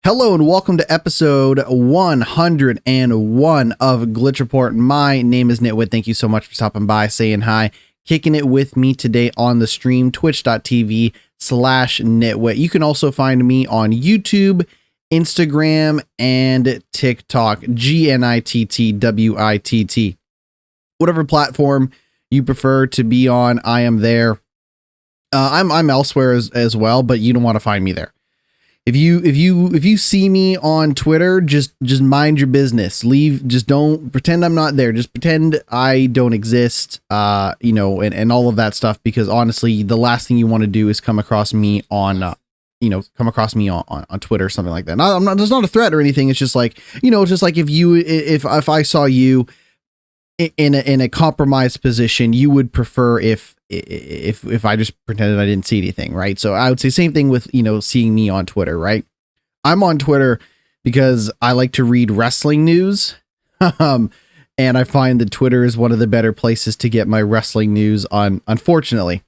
Hello and welcome to episode 101 of Glitch Report. My name is GnittWitt. Thank you so much for stopping by, saying hi, kicking it with me today on the stream, twitch.tv/GnittWitt. You can also find me on YouTube, Instagram, and TikTok, GnittWitt. Whatever platform you prefer to be on, I am there. I'm elsewhere as well, but you don't want to find me there. If you see me on Twitter, just mind your business. Just don't pretend I'm not there. Just pretend I don't exist. And all of that stuff, because honestly, the last thing you want to do is come across me on Twitter or something like that. There's not a threat or anything. It's just like, it's just like if I saw you in a compromised position, you would prefer if I just pretended I didn't see anything, right? So I would say same thing with, seeing me on Twitter, right? I'm on Twitter because I like to read wrestling news. And I find that Twitter is one of the better places to get my wrestling news on, unfortunately.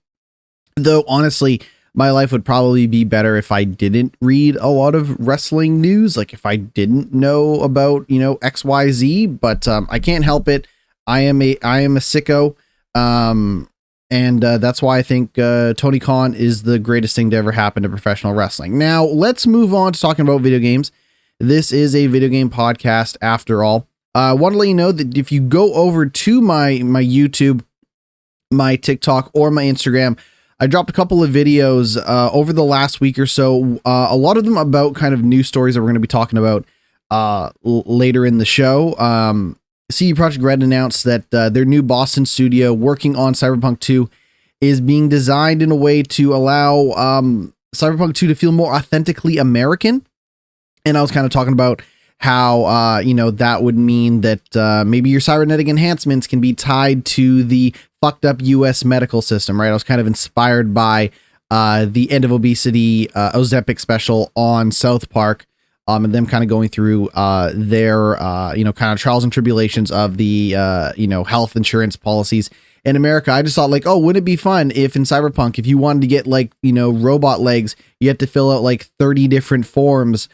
Though honestly, my life would probably be better if I didn't read a lot of wrestling news, like if I didn't know about, XYZ, but I can't help it. I am a sicko. And that's why I think Tony Khan is the greatest thing to ever happen to professional wrestling. Now, let's move on to talking about video games. This is a video game podcast after all. I want to let you know that if you go over to my YouTube, my TikTok, or my Instagram, I dropped a couple of videos over the last week or so. A lot of them about kind of news stories that we're going to be talking about later in the show. CD Projekt Red announced that their new Boston studio working on Cyberpunk 2 is being designed in a way to allow Cyberpunk 2 to feel more authentically American. And I was kind of talking about how, that would mean that maybe your cybernetic enhancements can be tied to the fucked up US medical system, right? I was kind of inspired by the End of Obesity Ozempic special on South Park. And them kind of going through their, kind of trials and tribulations of the, health insurance policies in America. I just thought like, oh, wouldn't it be fun if in Cyberpunk, if you wanted to get like, robot legs, you had to fill out like 30 different forms,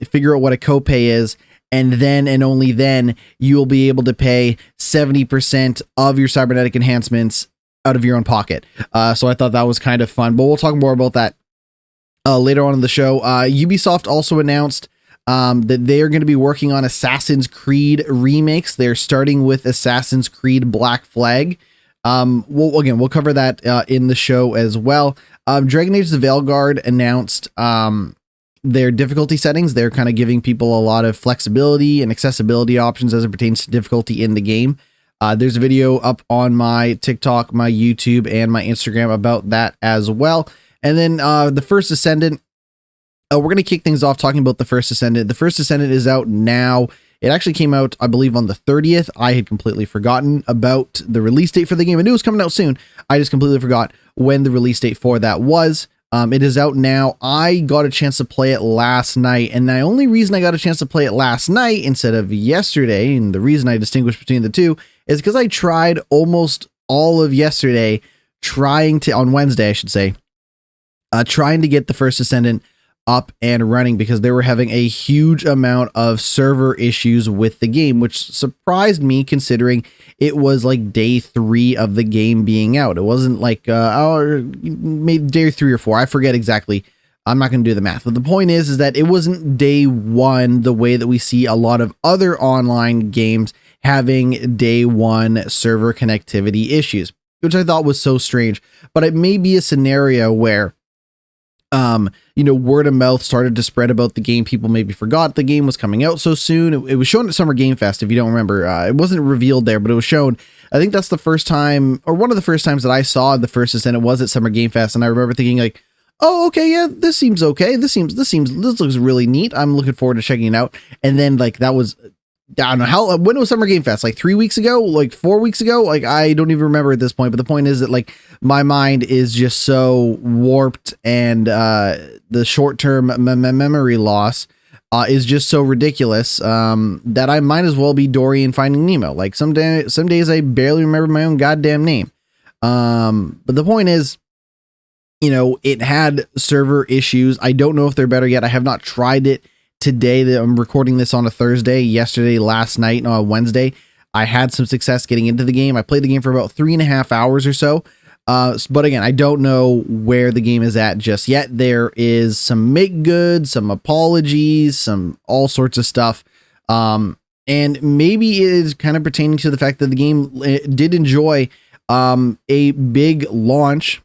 figure out what a copay is. And then and only then you will be able to pay 70% of your cybernetic enhancements out of your own pocket. So I thought that was kind of fun, but we'll talk more about that later on in the show. Ubisoft also announced that they are going to be working on Assassin's Creed remakes. They're starting with Assassin's Creed Black Flag. We'll cover that in the show as well. Dragon Age the Veilguard announced their difficulty settings. They're kind of giving people a lot of flexibility and accessibility options as it pertains to difficulty in the game. There's a video up on my TikTok, my YouTube, and my Instagram about that as well. And then the First Descendant, we're going to kick things off talking about the First Descendant. The First Descendant is out now. It actually came out, I believe, on the 30th. I had completely forgotten about the release date for the game. I knew it was coming out soon. I just completely forgot when the release date for that was. It is out now. I got a chance to play it last night. And the only reason I got a chance to play it last night instead of yesterday, and the reason I distinguish between the two, is because I tried almost all of yesterday on Wednesday, I should say, trying to get the First Descendant up and running because they were having a huge amount of server issues with the game, which surprised me considering it was like day 3 of the game being out. It wasn't like maybe day 3 or 4. I forget exactly. I'm not going to do the math, but the point is that it wasn't day 1 the way that we see a lot of other online games having day 1 server connectivity issues, which I thought was so strange. But it may be a scenario where word of mouth started to spread about the game. People maybe forgot the game was coming out so soon. It was shown at Summer Game Fest, if you don't remember. It wasn't revealed there, but it was shown. I think that's the first time, or one of the first times that I saw the First Descendant was at Summer Game Fest, and I remember thinking like, oh, okay, yeah, this seems okay. This looks really neat. I'm looking forward to checking it out. And then like that was, I don't know when was Summer Game Fest? Like 3 weeks ago, like 4 weeks ago? Like, I don't even remember at this point, but the point is that like my mind is just so warped, and the short-term memory loss is just so ridiculous that I might as well be Dory in Finding Nemo. Like some days I barely remember my own goddamn name. But the point is, it had server issues. I don't know if they're better yet. I have not tried it today that I'm recording this on a Thursday, yesterday, last night, on Wednesday, I had some success getting into the game. I played the game for about 3.5 hours or so. But again, I don't know where the game is at just yet. There is some make good, some apologies, some all sorts of stuff. And maybe it is kind of pertaining to the fact that the game did enjoy a big launch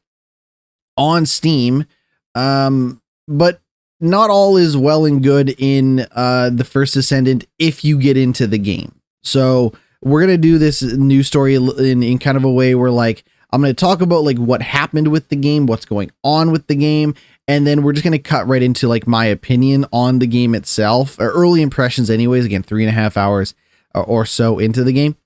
on Steam. But not all is well and good in the First Descendant if you get into the game. So we're going to do this news story in kind of a way where, like, I'm going to talk about like what happened with the game, what's going on with the game, and then we're just going to cut right into like my opinion on the game itself, or early impressions anyways. Again, 3.5 hours or so into the game.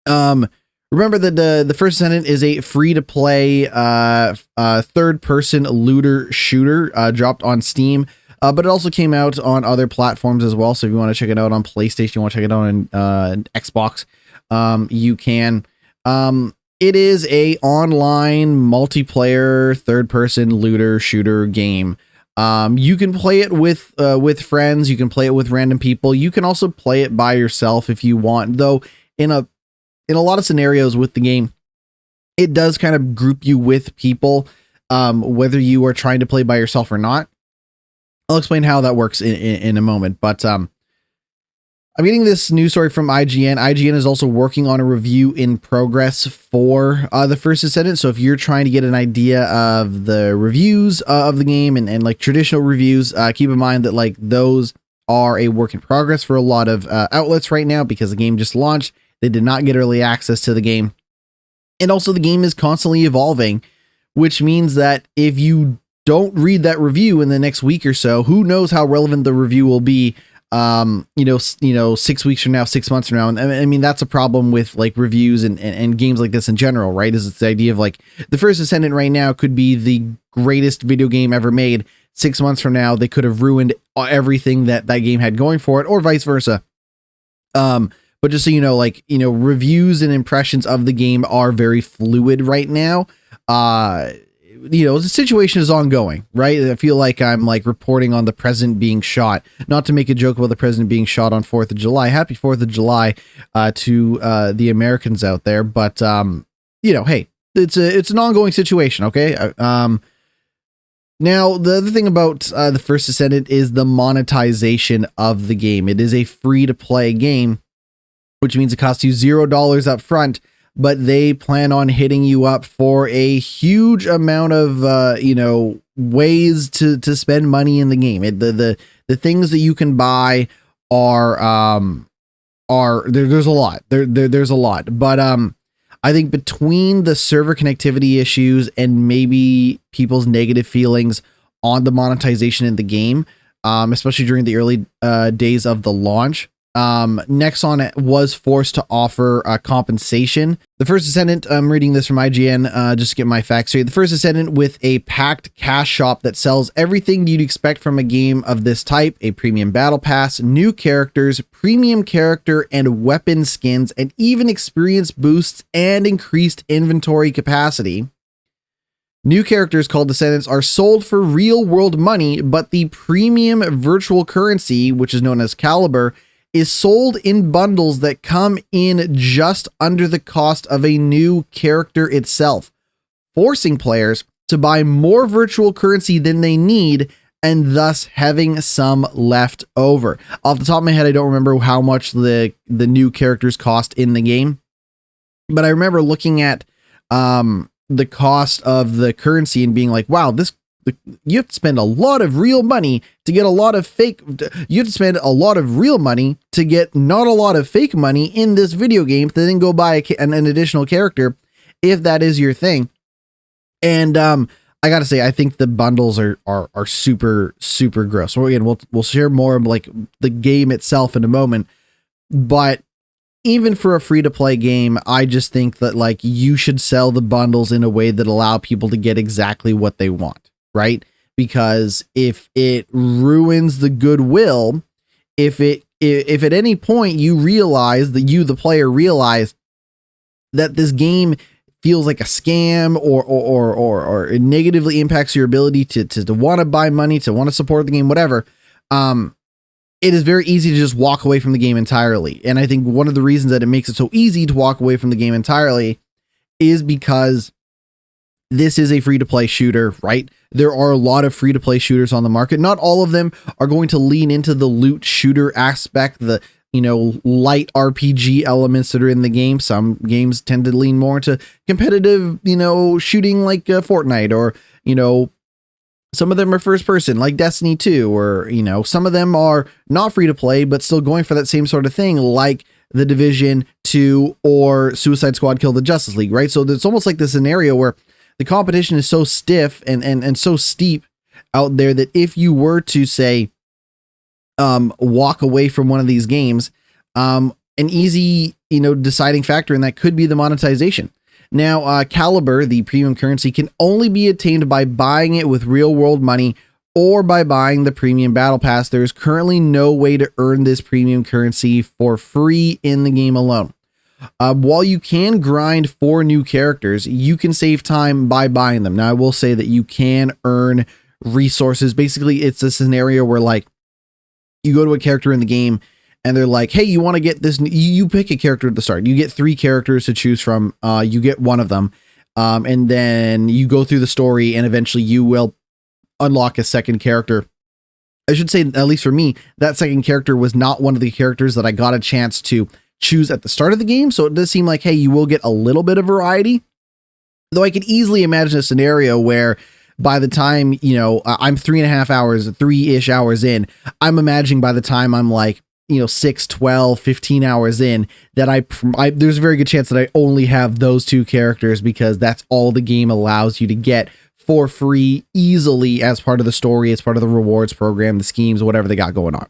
Remember that the First Descendant is a free-to-play third-person looter shooter dropped on Steam, but it also came out on other platforms as well. So if you want to check it out on PlayStation, you want to check it out on Xbox, you can. It is a online multiplayer third-person looter shooter game. You can play it with friends. You can play it with random people. You can also play it by yourself if you want. Though in a lot of scenarios with the game, it does kind of group you with people, whether you are trying to play by yourself or not. I'll explain how that works in a moment. But I'm getting this news story from IGN. IGN is also working on a review in progress for the First Descendant. So if you're trying to get an idea of the reviews of the game and like traditional reviews, keep in mind that like those are a work in progress for a lot of outlets right now, because the game just launched. They did not get early access to the game. And also the game is constantly evolving, which means that if you don't read that review in the next week or so, who knows how relevant the review will be 6 weeks from now, 6 months from now. And I mean, that's a problem with like reviews and games like this in general, right? Is it's the idea of like the First Descendant right now could be the greatest video game ever made. 6 months from now, they could have ruined everything that game had going for it, or vice versa. But just so you know, like, reviews and impressions of the game are very fluid right now. The situation is ongoing, right? I feel like I'm like reporting on the president being shot, not to make a joke about the president being shot on 4th of July. Happy 4th of July to the Americans out there. But, hey, it's an ongoing situation. Okay. Now, the other thing about the First Descendant is the monetization of the game. It is a free to play game, which means it costs you $0 up front, but they plan on hitting you up for a huge amount of, ways to spend money in the game. The things that you can buy are there's a lot. There's a lot, but I think between the server connectivity issues and maybe people's negative feelings on the monetization in the game, especially during the early days of the launch, Nexon was forced to offer compensation. The First Descendant, I'm reading this from IGN, just to get my facts straight. The First Descendant, with a packed cash shop that sells everything you'd expect from a game of this type: a premium battle pass, new characters, premium character and weapon skins, and even experience boosts and increased inventory capacity. New characters called Descendants are sold for real world money, but the premium virtual currency, which is known as Caliber, is sold in bundles that come in just under the cost of a new character itself, forcing players to buy more virtual currency than they need and thus having some left over. Off the top of my head, I don't remember how much the new characters cost in the game, but I remember looking at the cost of the currency and being like, wow, you have to spend a lot of real money to get a lot of fake. You have to spend a lot of real money to get not a lot of fake money in this video game to then go buy an additional character, if that is your thing. And I gotta say, I think the bundles are super, super gross. So again, we'll share more of like the game itself in a moment, but even for a free to play game, I just think that like you should sell the bundles in a way that allow people to get exactly what they want. Right? Because if it ruins the goodwill, if at any point you realize that the player realize that this game feels like a scam or it negatively impacts your ability to want to buy money, to want to support the game, whatever, it is very easy to just walk away from the game entirely. And I think one of the reasons that it makes it so easy to walk away from the game entirely is because this is a free-to-play shooter, right? There are a lot of free-to-play shooters on the market. Not all of them are going to lean into the loot shooter aspect, the, light RPG elements that are in the game. Some games tend to lean more into competitive, shooting like Fortnite, or, some of them are first person like Destiny 2, or, some of them are not free to play, but still going for that same sort of thing like The Division 2 or Suicide Squad Kill the Justice League, right? So it's almost like this scenario where the competition is so stiff and so steep out there that if you were to say, walk away from one of these games, an easy, deciding factor in that could be the monetization. Now, Caliber, the premium currency, can only be attained by buying it with real world money or by buying the premium battle pass. There is currently no way to earn this premium currency for free in the game alone. While you can grind for new characters, you can save time by buying them. Now, I will say that you can earn resources. Basically, it's a scenario where like you go to a character in the game and they're like, hey, you want to get this? You pick a character at the start. You get 3 characters to choose from. You get one of them. And then you go through the story and eventually you will unlock a second character. I should say, at least for me, that second character was not one of the characters that I got a chance to choose at the start of the game. So it does seem like, hey, you will get a little bit of variety. Though I could easily imagine a scenario where by the time, I'm 3.5 hours in, I'm imagining by the time I'm like, 6, 12, 15 hours in, that there's a very good chance that I only have those 2 characters, because that's all the game allows you to get for free easily as part of the story, as part of the rewards program, the schemes, whatever they got going on.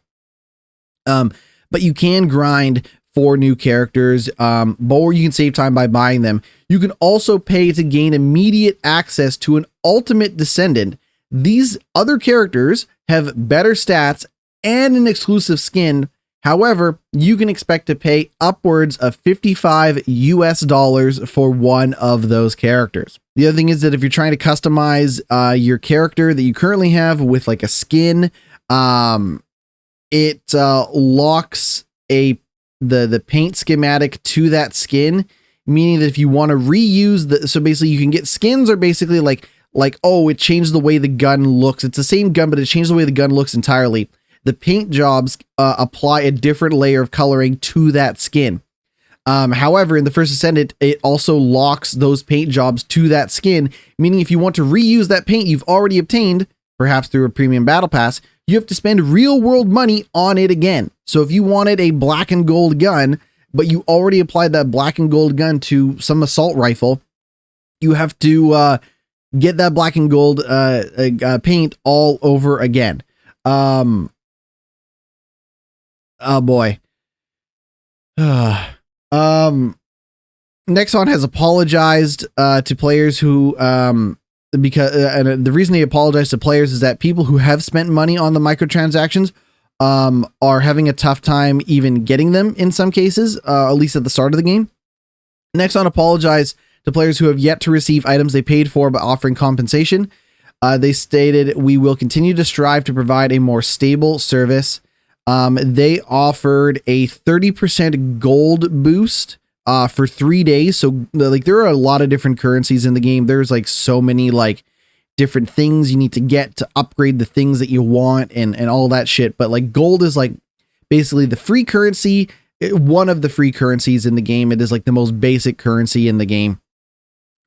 But you can grind for new characters, or you can save time by buying them. You can also pay to gain immediate access to an ultimate descendant. These other characters have better stats and an exclusive skin. However, you can expect to pay upwards of $55 for one of those characters. The other thing is that if you're trying to customize your character that you currently have with like a skin, it locks the paint schematic to that skin, meaning that if you want to reuse so basically you can get skins are basically like, oh, it changed the way the gun looks. It's the same gun, but it changed the way the gun looks entirely. The paint jobs apply a different layer of coloring to that skin. However, in the First Descendant, it also locks those paint jobs to that skin, meaning if you want to reuse that paint you've already obtained, perhaps through a premium battle pass, you have to spend real world money on it again. So if you wanted a black and gold gun, but you already applied that black and gold gun to some assault rifle, you have to get that black and gold paint all over again. Oh boy. Nexon has apologized to players who because and the reason they apologize to players is that people who have spent money on the microtransactions are having a tough time even getting them in some cases, at least at the start of the game. Nexon apologized to players who have yet to receive items they paid for by offering compensation. They stated, "We will continue to strive to provide a more stable service." They offered a 30% gold boost for 3 days. So like there are a lot of different currencies in the game. There's like so many like different things you need to get to upgrade the things that you want and all that shit. But like gold is like basically the free currency, one of the free currencies in the game. It is like the most basic currency in the game.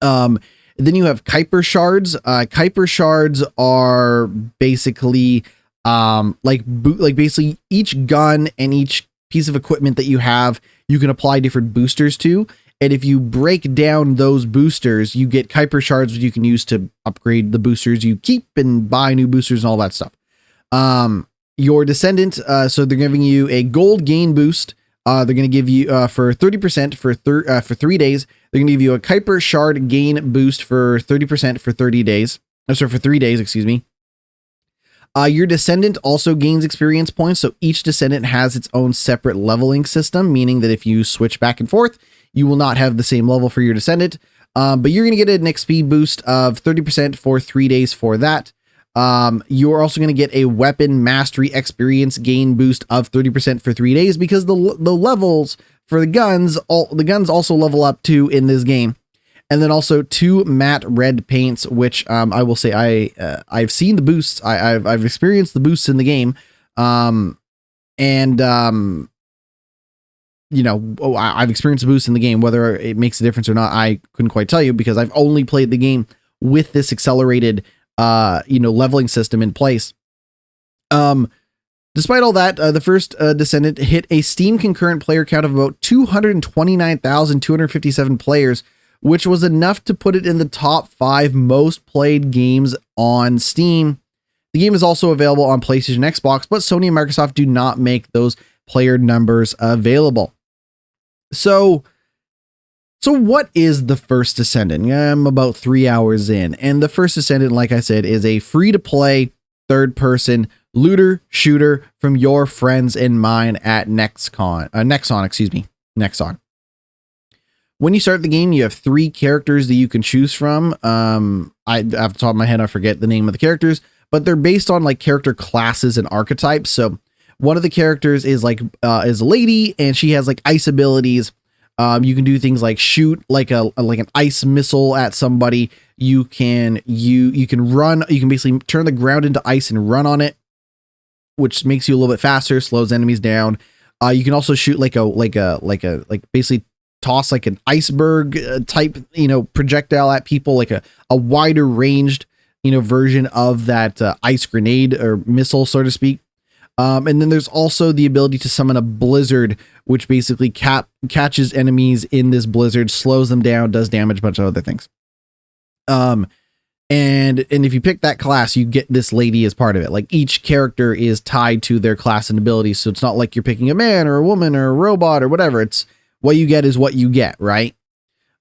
Then you have Kuiper shards. Kuiper shards are basically like basically each gun and each piece of equipment that you have, you can apply different boosters to. And if you break down those boosters, you get Kuiper shards, which you can use to upgrade the boosters you keep and buy new boosters and all that stuff. Your Descendant, so they're giving you a gold gain boost. They're going to give you for 30% for 3 days. They're going to give you a Kuiper shard gain boost for 30% for 30 days. Sorry, for 3 days, excuse me. Your Descendant also gains experience points, so each Descendant has its own separate leveling system, meaning that if you switch back and forth, you will not have the same level for your Descendant, but you're going to get an XP boost of 30% for 3 days for that. You are also going to get a weapon mastery experience gain boost of 30% for 3 days, because the levels for the guns also level up too in this game. And then also 2 matte red paints, which I've seen the boosts. I've experienced the boosts in the game. I've experienced the boost in the game. Whether it makes a difference or not, I couldn't quite tell you, because I've only played the game with this accelerated leveling system in place. Despite all that, the First Descendant hit a Steam concurrent player count of about 229,257 players, which was enough to put it in the top 5 most played games on Steam. The game is also available on PlayStation and Xbox, but Sony and Microsoft do not make those player numbers available. So what is the First Descendant? I'm about 3 hours in, and the First Descendant, like I said, is a free-to-play third-person looter shooter from your friends and mine at Nexon. When you start the game, you have 3 characters that you can choose from. Off the top of my head, I forget the name of the characters, but they're based on like character classes and archetypes. So one of the characters is like is a lady, and she has like ice abilities. You can do things like shoot like an ice missile at somebody. You can run. You can basically turn the ground into ice and run on it, which makes you a little bit faster, slows enemies down. You can also shoot basically toss like an iceberg type, projectile at people, like a wider ranged, version of that ice grenade or missile, so to speak. And then there's also the ability to summon a blizzard, which basically catches enemies in this blizzard, slows them down, does damage, a bunch of other things. And if you pick that class, you get this lady as part of it. Like each character is tied to their class and abilities. So it's not like you're picking a man or a woman or a robot or whatever. It's what you get is what you get, right?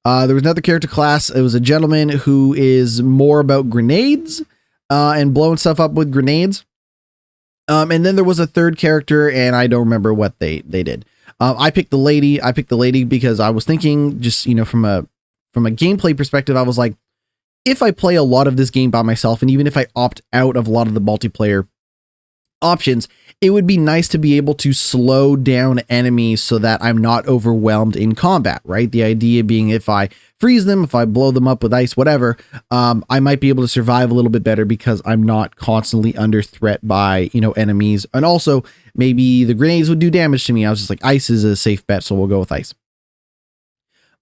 There was another character class. It was a gentleman who is more about grenades and blowing stuff up with grenades. And then there was a third character, and I don't remember what they did. I picked the lady. I picked the lady because I was thinking, just from a gameplay perspective, I was like, if I play a lot of this game by myself, and even if I opt out of a lot of the multiplayer options, it would be nice to be able to slow down enemies so that I'm not overwhelmed in combat, right? The idea being, if I freeze them, if I blow them up with ice, whatever, I might be able to survive a little bit better because I'm not constantly under threat by, enemies. And also maybe the grenades would do damage to me. I was just like, ice is a safe bet, so we'll go with ice.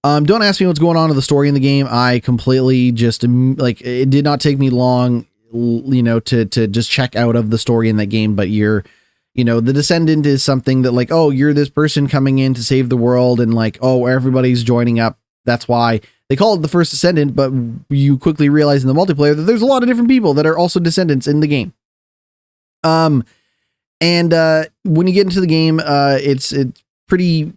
Don't ask me what's going on in the story in the game. I completely just it did not take me long, to just check out of the story in that game. But the Descendant is something that like, oh, you're this person coming in to save the world, and like, oh, everybody's joining up. That's why they call it the First Descendant. But you quickly realize in the multiplayer that there's a lot of different people that are also descendants in the game. And when you get into the game, it's pretty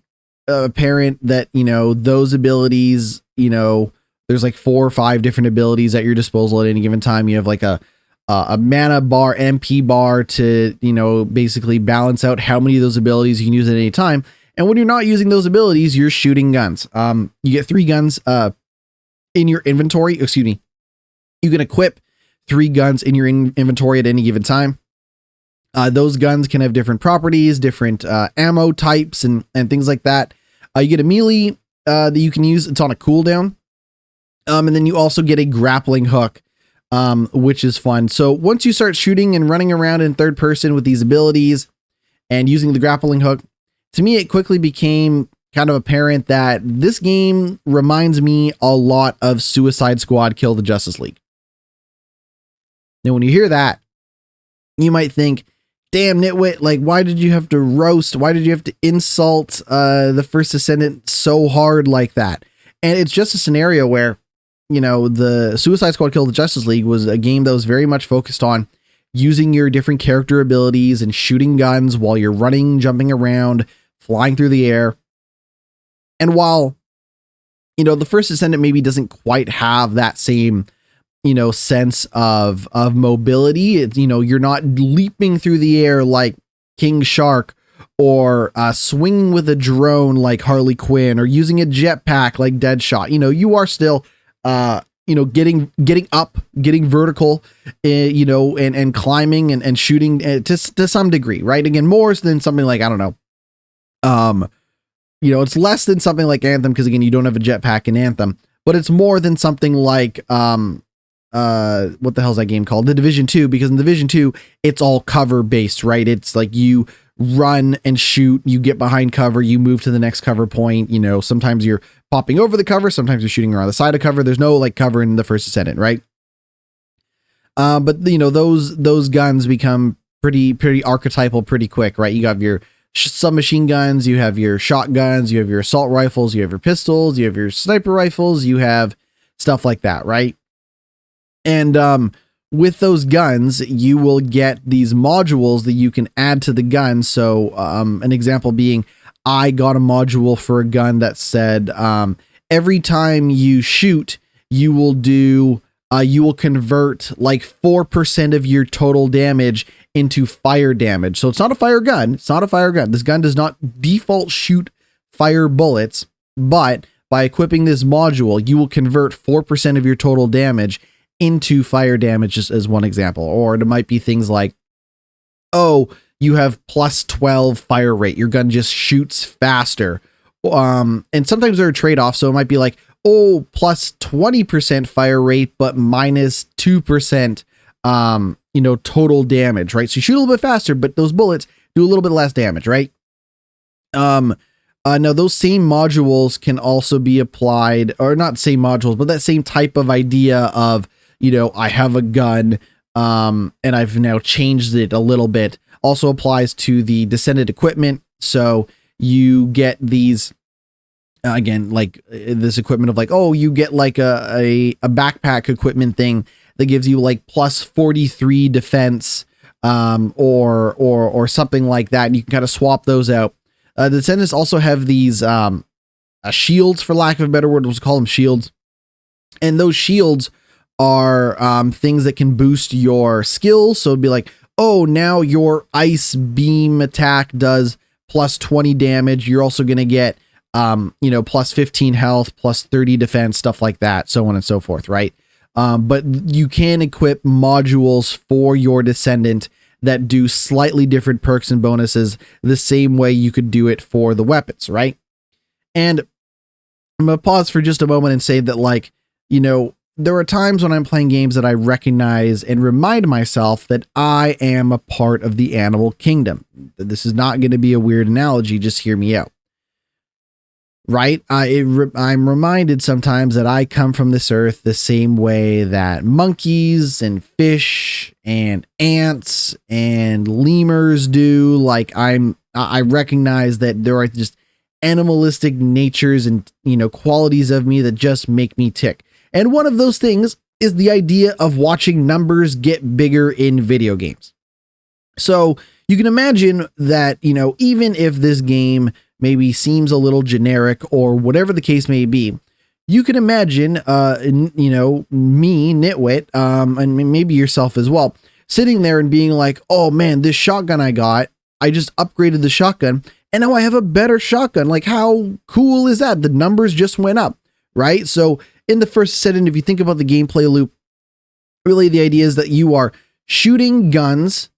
apparent that those abilities, there's like 4 or 5 different abilities at your disposal at any given time. You have like a mana bar, MP bar to basically balance out how many of those abilities you can use at any time. And when you're not using those abilities, you're shooting guns. You get 3 guns in your inventory. Excuse me. You can equip 3 guns in your inventory at any given time. Those guns can have different properties, different ammo types, and things like that. You get a melee that you can use. It's on a cooldown. And then you also get a grappling hook, which is fun. So once you start shooting and running around in third person with these abilities and using the grappling hook, to me, it quickly became kind of apparent that this game reminds me a lot of Suicide Squad Kill the Justice League. Now, when you hear that, you might think, damn, GnittWitt, like, why did you have to roast? Why did you have to insult the First Descendant so hard like that? And it's just a scenario where, the Suicide Squad Kill the Justice League was a game that was very much focused on using your different character abilities and shooting guns while you're running, jumping around, flying through the air. And while, the First Descendant maybe doesn't quite have that same, sense of mobility. It's, you're not leaping through the air like King Shark, or swinging with a drone like Harley Quinn, or using a jetpack like Deadshot. You are still getting up, getting vertical, and climbing and shooting to some degree, right? Again, more than something like, I don't know. It's less than something like Anthem, because again, you don't have a jetpack in Anthem, but it's more than something like, what the hell's that game called? The Division 2, because in Division 2, it's all cover based, right? It's like you run and shoot, you get behind cover, you move to the next cover point. Sometimes you're popping over the cover, sometimes you're shooting around the side of cover. There's no like cover in the First Descendant, right? But those guns become pretty archetypal pretty quick, right? You have your submachine guns, you have your shotguns, you have your assault rifles, you have your pistols, you have your sniper rifles, you have stuff like that, right? And with those guns, you will get these modules that you can add to the gun. So an example being, I got a module for a gun that said every time you shoot, you will convert like 4% of your total damage into fire damage. So it's not a fire gun. This gun does not default shoot fire bullets, but by equipping this module, you will convert 4% of your total damage into fire damage, just as one example. Or it might be things like, oh, you have plus 12 fire rate. Your gun just shoots faster. And sometimes there are trade-offs. So it might be like, oh, plus 20% fire rate, but minus 2%, total damage, right? So you shoot a little bit faster, but those bullets do a little bit less damage, right? Now those same modules can also be applied, or not same modules, but that same type of idea of, I have a gun, and I've now changed it a little bit, also applies to the Descendant equipment. So you get these, again, like this equipment of like, oh, you get like a backpack equipment thing that gives you like plus 43 defense, or something like that. And you can kind of swap those out. The Descendants also have these shields, for lack of a better word, we'll call them shields. And those shields are things that can boost your skills. So it'd be like, oh, now your ice beam attack does plus 20 damage. You're also going to get, plus 15 health, plus 30 defense, stuff like that, so on and so forth, right? But you can equip modules for your Descendant that do slightly different perks and bonuses the same way you could do it for the weapons, right? And I'm going to pause for just a moment and say that, like, there are times when I'm playing games that I recognize and remind myself that I am a part of the animal kingdom. This is not going to be a weird analogy. Just hear me out. Right? I'm reminded sometimes that I come from this earth the same way that monkeys and fish and ants and lemurs do. Like I recognize that there are just animalistic natures and, qualities of me that just make me tick. And one of those things is the idea of watching numbers get bigger in video games. So you can imagine that, even if this game maybe seems a little generic or whatever the case may be, you can imagine, me, GnittWitt, and maybe yourself as well, sitting there and being like, oh man, this shotgun I just upgraded the shotgun and now I have a better shotgun. Like, how cool is that? The numbers just went up, right? So in the First Descendant, if you think about the gameplay loop, really the idea is that you are shooting guns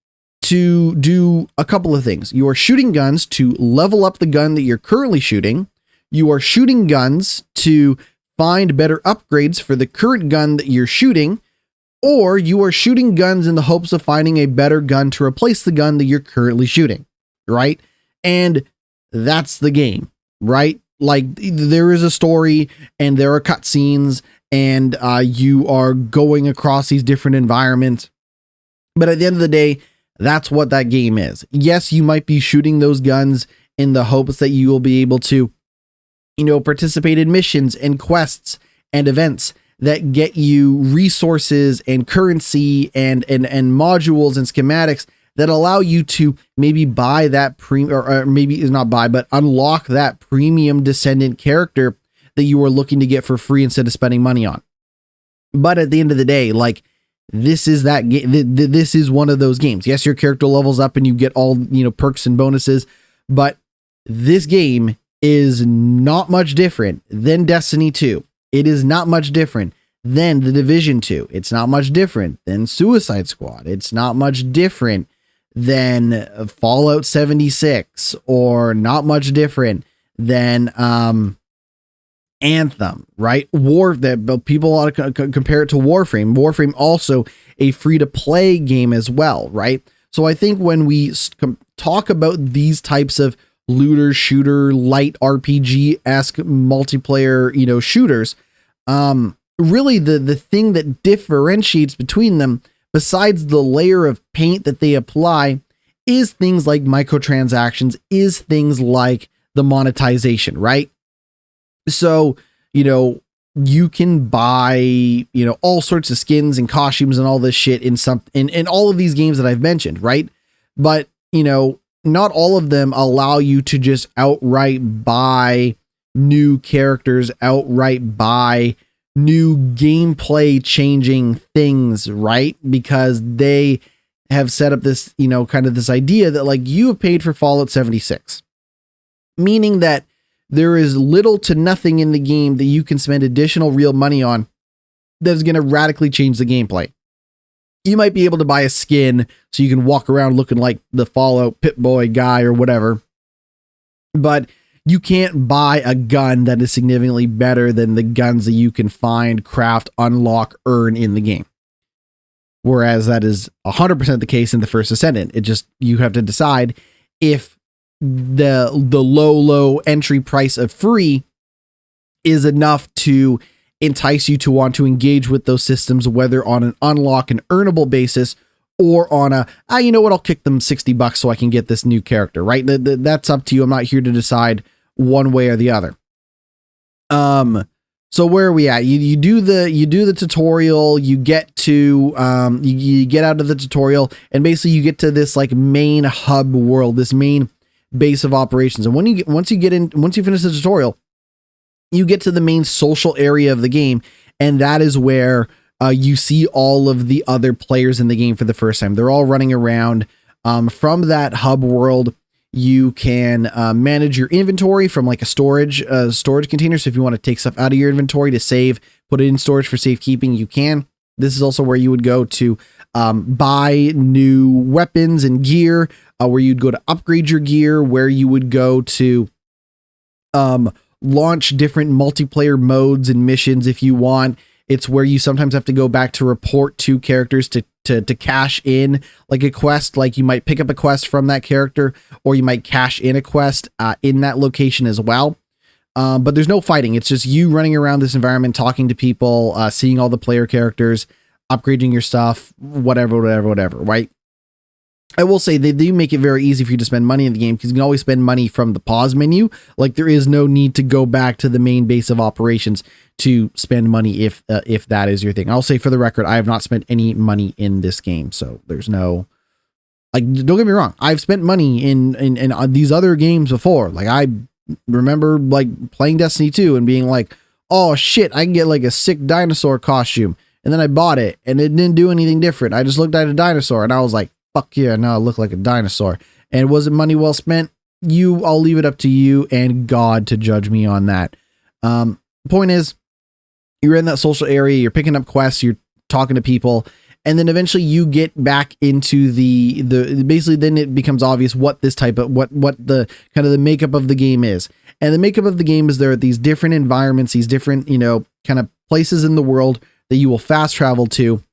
to do a couple of things. You are shooting guns to level up the gun that you're currently shooting. You are shooting guns to find better upgrades for the current gun that you're shooting, or you are shooting guns in the hopes of finding a better gun to replace the gun that you're currently shooting, right? And that's the game, right? Like, there is a story and there are cutscenes and you are going across these different environments. But at the end of the day, that's what that game is. Yes, you might be shooting those guns in the hopes that you will be able to, participate in missions and quests and events that get you resources and currency and modules and schematics that allow you to maybe buy that or maybe is not buy, but unlock that premium Descendant character that you were looking to get for free instead of spending money on. But at the end of the day, like, this is that game. This is one of those games. Yes, your character levels up and you get all, perks and bonuses, but this game is not much different than Destiny 2. It is not much different than The Division 2. It's not much different than Suicide Squad. It's not much different than Fallout 76, or not much different than Anthem, right? That people ought to compare it to Warframe. Warframe also a free-to-play game as well, right? So I think when we talk about these types of looter shooter light RPG-esque multiplayer, shooters, really the thing that differentiates between them, besides the layer of paint that they apply, is things like microtransactions, is things like the monetization, right? So, you can buy, all sorts of skins and costumes and all this shit in all of these games that I've mentioned, right? But, not all of them allow you to just outright buy new characters, outright buy new gameplay changing things, right? Because they have set up this, kind of this idea that like you have paid for Fallout 76, meaning that there is little to nothing in the game that you can spend additional real money on that is going to radically change the gameplay. You might be able to buy a skin so you can walk around looking like the Fallout Pip-Boy guy or whatever, but you can't buy a gun that is significantly better than the guns that you can find, craft, unlock, earn in the game. Whereas that is 100% the case in the First Descendant. You have to decide if the low entry price of free is enough to entice you to want to engage with those systems, whether on an unlock and earnable basis or on I'll kick them $60 so I can get this new character, right? That's up to you. I'm not here to decide one way or the other. So where are we at? You do the tutorial, you get to, you get out of the tutorial, and basically you get to this like main hub world, this main base of operations. And once you finish the tutorial, you get to the main social area of the game, and that is where you see all of the other players in the game for the first time. They're all running around. From that hub world, you can manage your inventory from like a storage container. So if you want to take stuff out of your inventory to save, put it in storage for safekeeping, you can. This is also where you would go to buy new weapons and gear, where you'd go to upgrade your gear, where you would go to launch different multiplayer modes and missions if you want. It's where you sometimes have to go back to report to characters to cash in like a quest. Like you might pick up a quest from that character, or you might cash in a quest in that location as well. But there's no fighting. It's just you running around this environment, talking to people, seeing all the player characters, upgrading your stuff, whatever, right? I will say they do make it very easy for you to spend money in the game, because you can always spend money from the pause menu. Like there is no need to go back to the main base of operations to spend money if that is your thing. I'll say for the record, I have not spent any money in this game, so there's no, like, don't get me wrong, I've spent money in these other games before. Like I remember like playing Destiny 2 and being like, oh shit, I can get like a sick dinosaur costume, and then I bought it and it didn't do anything different. I just looked at a dinosaur and I was like, fuck yeah, now I look like a dinosaur. And was it money well spent? I'll leave it up to you and God to judge me on that. Point is, you're in that social area, you're picking up quests, you're talking to people, and then eventually you get back into the basically then it becomes obvious what this type of what the kind of the makeup of the game is. And the makeup of the game is there are these different environments, these different, kind of places in the world that you will fast travel to.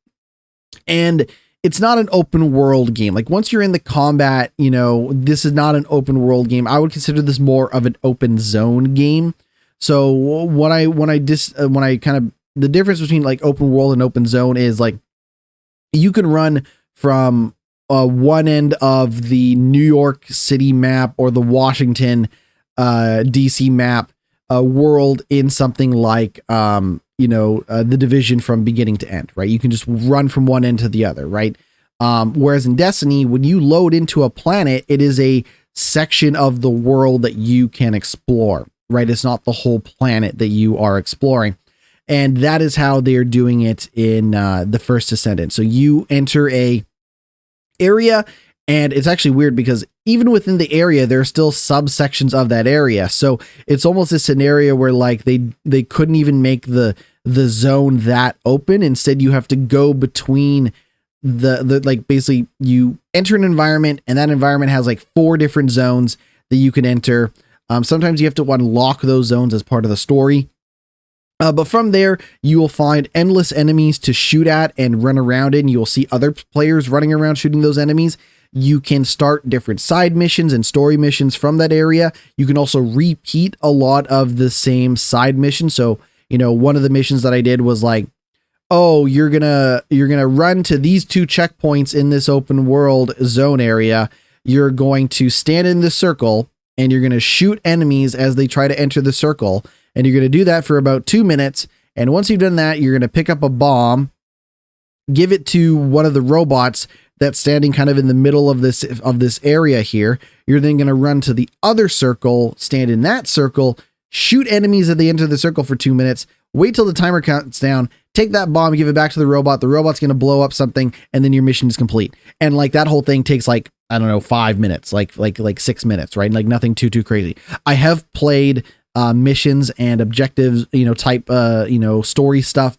And it's not an open world game. Like once you're in the combat, this is not an open world game. I would consider this more of an open zone game. So the difference between like open world and open zone is like you can run from one end of the New York City map or the Washington DC map world in something like the Division from beginning to end, right? You can just run from one end to the other, right? Whereas in Destiny, when you load into a planet, it is a section of the world that you can explore, right? It's not the whole planet that you are exploring. And that is how they're doing it in the First Descendant. So you enter a area, and it's actually weird because even within the area, there are still subsections of that area. So it's almost a scenario where like they couldn't even make the zone that open. Instead, you have to go between the like basically you enter an environment, and that environment has like 4 different zones that you can enter. Sometimes you have to unlock those zones as part of the story. But from there, you will find endless enemies to shoot at and run around in. You'll see other players running around shooting those enemies. You can start different side missions and story missions from that area. You can also repeat a lot of the same side missions. So, you know, one of the missions that I did was like, oh, you're gonna run to these 2 checkpoints in this open world zone area. You're going to stand in the circle, and you're going to shoot enemies as they try to enter the circle. And you're going to do that for about 2 minutes. And once you've done that, you're going to pick up a bomb, give it to one of the robots that's standing kind of in the middle of this area here. You're then going to run to the other circle, stand in that circle, shoot enemies at the end of the circle for 2 minutes, wait till the timer counts down, take that bomb, give it back to the robot. The robot's going to blow up something, and then your mission is complete. And like that whole thing takes like, I don't know, 5 minutes, like 6 minutes, right? Like nothing too crazy. I have played missions and objectives, type, story stuff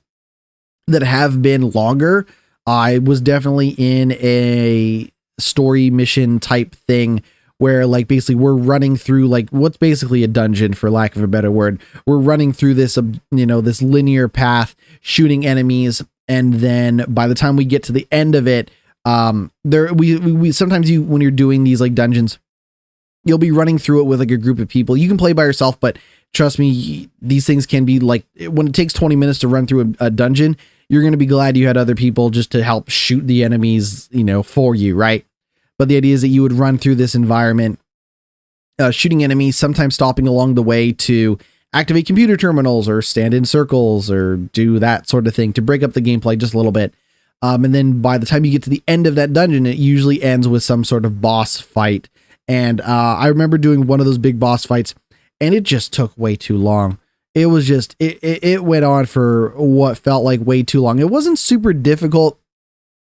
that have been longer. I was definitely in a story mission type thing where like basically we're running through like what's basically a dungeon, for lack of a better word. We're running through this, this linear path, shooting enemies. And then by the time we get to the end of it, we sometimes when you're doing these like dungeons, you'll be running through it with like a group of people. You can play by yourself, but trust me, these things can be like, when it takes 20 minutes to run through a dungeon, you're going to be glad you had other people just to help shoot the enemies, for you, right? But the idea is that you would run through this environment, shooting enemies, sometimes stopping along the way to activate computer terminals or stand in circles or do that sort of thing to break up the gameplay just a little bit. And then by the time you get to the end of that dungeon, it usually ends with some sort of boss fight. And I remember doing one of those big boss fights, and it just took way too long. It was just, it went on for what felt like way too long. It wasn't super difficult.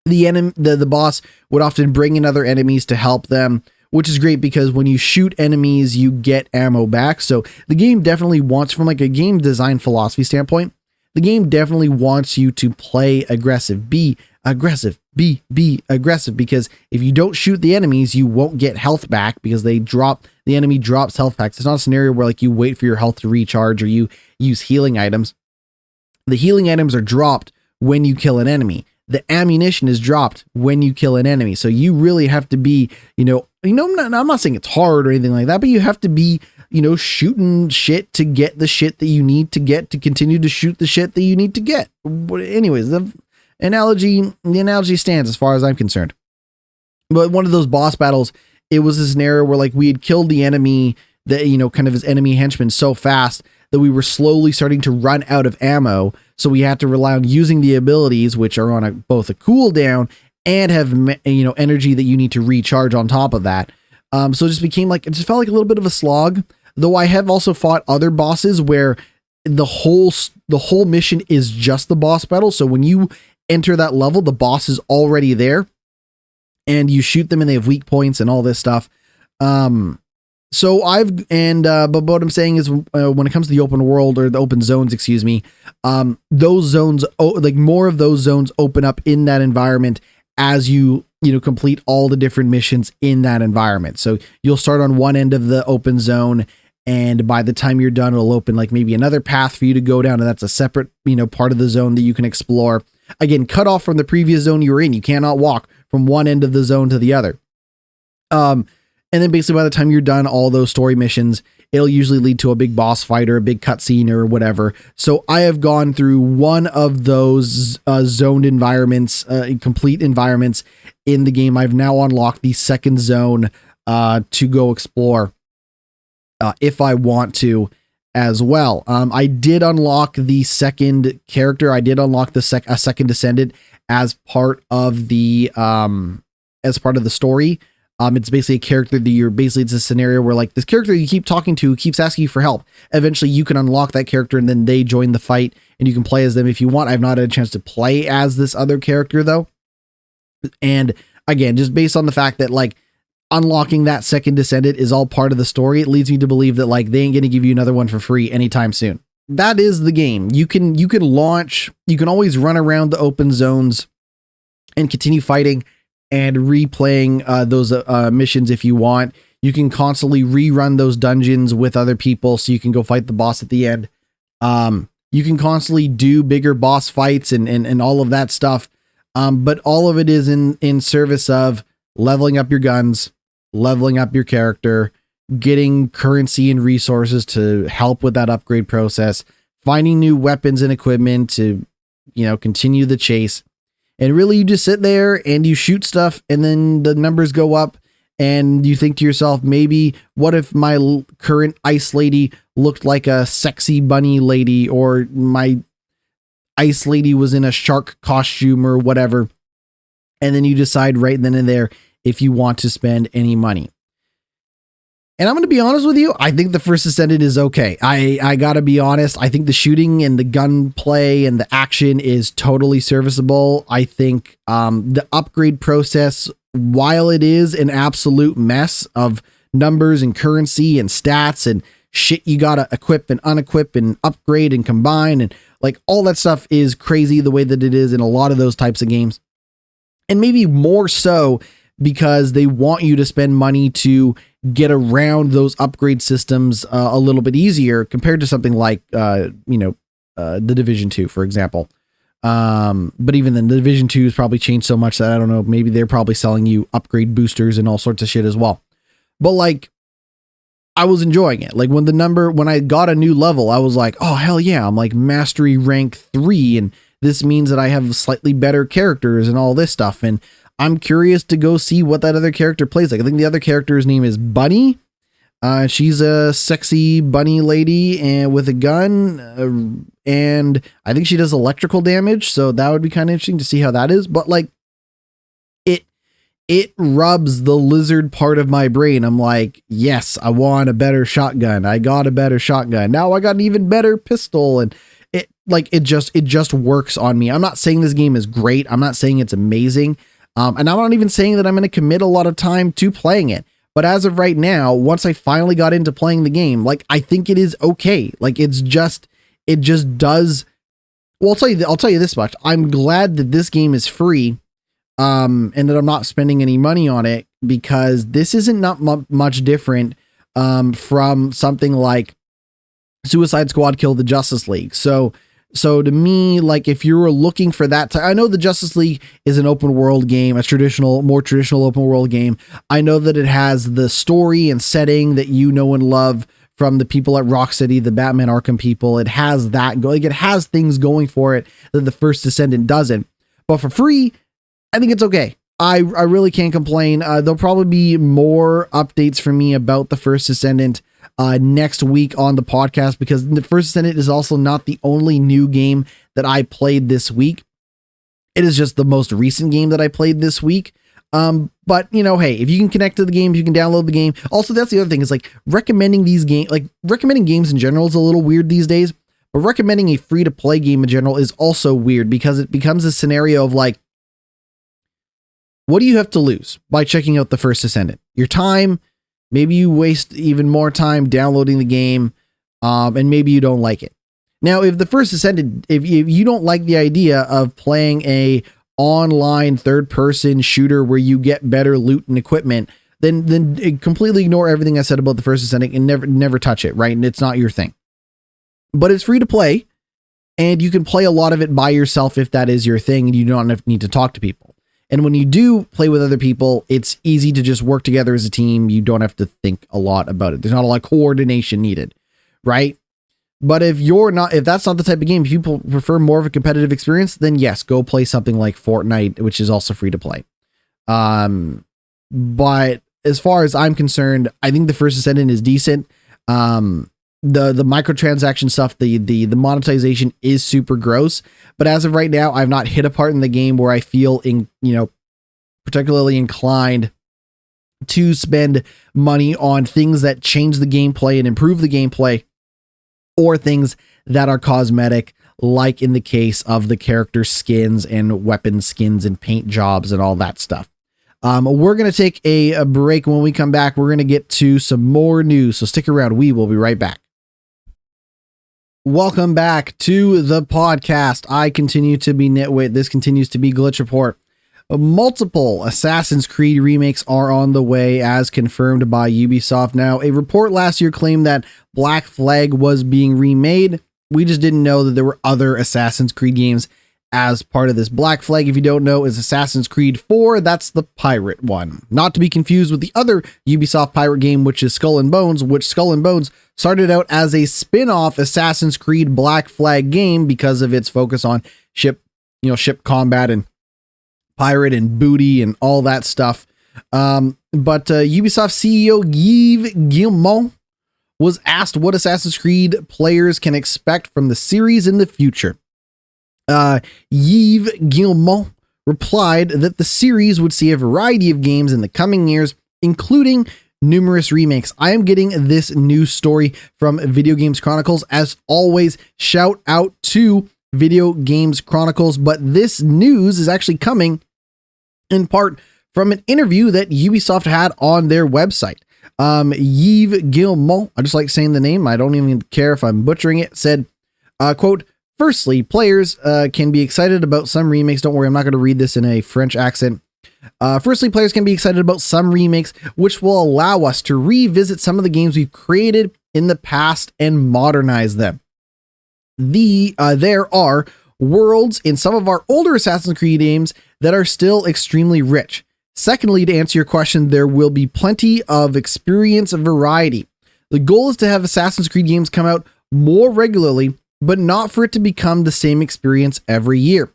The boss would often bring in other enemies to help them, which is great because when you shoot enemies, you get ammo back. So the game definitely wants, from like a game design philosophy standpoint, the game definitely wants you to play aggressive, be aggressive, be aggressive, because if you don't shoot the enemies, you won't get health back because the enemy drops health packs. It's not a scenario where like you wait for your health to recharge or you use healing items. The healing items are dropped when you kill an enemy. The ammunition is dropped when you kill an enemy. So you really have to be, I'm not saying it's hard or anything like that, but you have to be, shooting shit to get the shit that you need to get to continue to shoot the shit that you need to get. But anyways, the analogy stands as far as I'm concerned. But one of those boss battles, it was a scenario where like we had killed the enemy, that, kind of his enemy henchman so fast that we were slowly starting to run out of ammo. So we had to rely on using the abilities, which are on both a cooldown and have, energy that you need to recharge on top of that. So it just felt like a little bit of a slog, though I have also fought other bosses where the whole mission is just the boss battle. So when you enter that level, the boss is already there and you shoot them and they have weak points and all this stuff. But what I'm saying is when it comes to the open world or the open zones, those zones, like more of those zones open up in that environment as you complete all the different missions in that environment. So you'll start on one end of the open zone, and by the time you're done, it'll open like maybe another path for you to go down. And that's a separate, part of the zone that you can explore. Again, cut off from the previous zone you were in. You cannot walk from one end of the zone to the other. And then basically by the time you're done all those story missions, it'll usually lead to a big boss fight or a big cutscene or whatever. So I have gone through one of those zoned environments, complete environments in the game. I've now unlocked the second zone to go explore if I want to as well. I did unlock the second character. I did unlock a second Descendant as part of the story. It's basically a character that it's a scenario where like this character you keep talking to keeps asking you for help. Eventually you can unlock that character and then they join the fight and you can play as them if you want. I've not had a chance to play as this other character though. And again, just based on the fact that like unlocking that second Descendant is all part of the story. It leads me to believe that like they ain't going to give you another one for free anytime soon. That is the game. You can launch, you can always run around the open zones and continue fighting and replaying those missions if you want. You can constantly rerun those dungeons with other people so you can go fight the boss at the end. You can constantly do bigger boss fights and all of that stuff. But all of it is in service of leveling up your guns, leveling up your character, getting currency and resources to help with that upgrade process, finding new weapons and equipment to, continue the chase. And really you just sit there and you shoot stuff and then the numbers go up and you think to yourself, maybe what if my current ice lady looked like a sexy bunny lady, or my ice lady was in a shark costume or whatever. And then you decide right then and there if you want to spend any money. And I'm going to be honest with you. I think the First Descendant is okay. I got to be honest. I think the shooting and the gunplay and the action is totally serviceable. I think the upgrade process, while it is an absolute mess of numbers and currency and stats and shit you got to equip and unequip and upgrade and combine and like all that stuff is crazy the way that it is in a lot of those types of games. And maybe more so because they want you to spend money to get around those upgrade systems a little bit easier compared to something like, the Division 2, for example. But even then, the Division 2 has probably changed so much that I don't know, maybe they're probably selling you upgrade boosters and all sorts of shit as well. But like, I was enjoying it. Like when I got a new level, I was like, oh, hell yeah. I'm like mastery rank 3. And this means that I have slightly better characters and all this stuff. And I'm curious to go see what that other character plays like. I think the other character's name is Bunny. She's a sexy bunny lady and with a gun. And I think she does electrical damage. So that would be kind of interesting to see how that is. But like it rubs the lizard part of my brain. I'm like, yes, I want a better shotgun. I got a better shotgun. Now I got an even better pistol. And it just works on me. I'm not saying this game is great. I'm not saying it's amazing. And I'm not even saying that I'm going to commit a lot of time to playing it. But as of right now, once I finally got into playing the game, like I think it is okay. Like it just does. Well, I'll tell you this much. I'm glad that this game is free. And that I'm not spending any money on it, because this isn't not much different from something like Suicide Squad Kill the Justice League. So to me, like if you were looking for that, I know the Justice League is an open world game, more traditional open world game. I know that it has the story and setting that you know and love from the people at Rocksteady, the Batman Arkham people. It has that going. It has things going for it that the First Descendant doesn't. But for free, I think it's okay. I really can't complain. There'll probably be more updates from me about the First Descendant next week on the podcast, because the First Descendant is also not the only new game that I played this week. It is just the most recent game that I played this week. But hey, if you can connect to the game, you can download the game. Also, that's the other thing, is like recommending games in general is a little weird these days, but recommending a free to play game in general is also weird, because it becomes a scenario of like, what do you have to lose by checking out the First Descendant? Your time. Maybe you waste even more time downloading the game, and maybe you don't like it. Now, if the First Descendant, if you don't like the idea of playing a online third-person shooter where you get better loot and equipment, then completely ignore everything I said about the First Descendant and never touch it, right? And it's not your thing. But it's free to play, and you can play a lot of it by yourself if that is your thing, and you don't need to talk to people. And when you do play with other people, it's easy to just work together as a team. You don't have to think a lot about it. There's not a lot of coordination needed, right? But if that's not the type of game, if you prefer more of a competitive experience, then yes, go play something like Fortnite, which is also free to play. But as far as I'm concerned, I think the First Descendant is decent. The microtransaction stuff, the monetization is super gross, but as of right now, I've not hit a part in the game where I feel particularly inclined to spend money on things that change the gameplay and improve the gameplay, or things that are cosmetic, like in the case of the character skins and weapon skins and paint jobs and all that stuff. We're going to take a break. When we come back, we're going to get to some more news. So stick around. We will be right back. Welcome back to the podcast. I continue to be GnittWitt. This continues to be Glitch Report. Multiple Assassin's Creed remakes are on the way, as confirmed by Ubisoft. Now, a report last year claimed that Black Flag was being remade. We just didn't know that there were other Assassin's Creed games as part of this. Black Flag, if you don't know, is Assassin's Creed 4. That's the pirate one. Not to be confused with the other Ubisoft pirate game, which is Skull and Bones, which Skull and Bones started out as a spin-off Assassin's Creed Black Flag game because of its focus on ship combat and pirate and booty and all that stuff. But Ubisoft CEO Yves Guillemot was asked what Assassin's Creed players can expect from the series in the future. Yves Guillemot replied that the series would see a variety of games in the coming years, including numerous remakes. I am getting this news story from Video Games Chronicles. As always, shout out to Video Games Chronicles, but this news is actually coming in part from an interview that Ubisoft had on their website. Yves Guillemot, I just like saying the name, I don't even care if I'm butchering it, said, quote, "Firstly, players can be excited about some remakes." Don't worry, I'm not going to read this in a French accent. Firstly, players can be excited about some remakes, which will allow us to revisit some of the games we've created in the past and modernize them. There are worlds in some of our older Assassin's Creed games that are still extremely rich. Secondly, to answer your question, there will be plenty of experience variety. The goal is to have Assassin's Creed games come out more regularly, but not for it to become the same experience every year.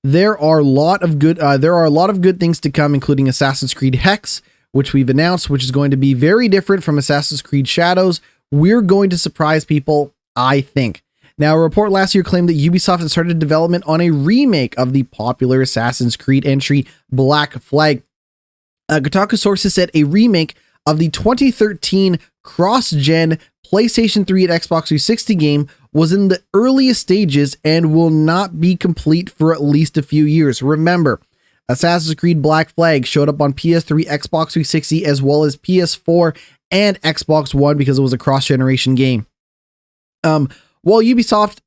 There are a lot of good things to come, including Assassin's Creed Hex, which we've announced, which is going to be very different from Assassin's Creed Shadows. We're going to surprise people, I think. Now, a report last year claimed that Ubisoft had started development on a remake of the popular Assassin's Creed entry, Black Flag. Kotaku sources said a remake of the 2013 cross-gen PlayStation 3 and Xbox 360 game was in the earliest stages and will not be complete for at least a few years. Remember, Assassin's Creed Black Flag showed up on PS3, Xbox 360, as well as PS4 and Xbox One because it was a cross-generation game. While Ubisoft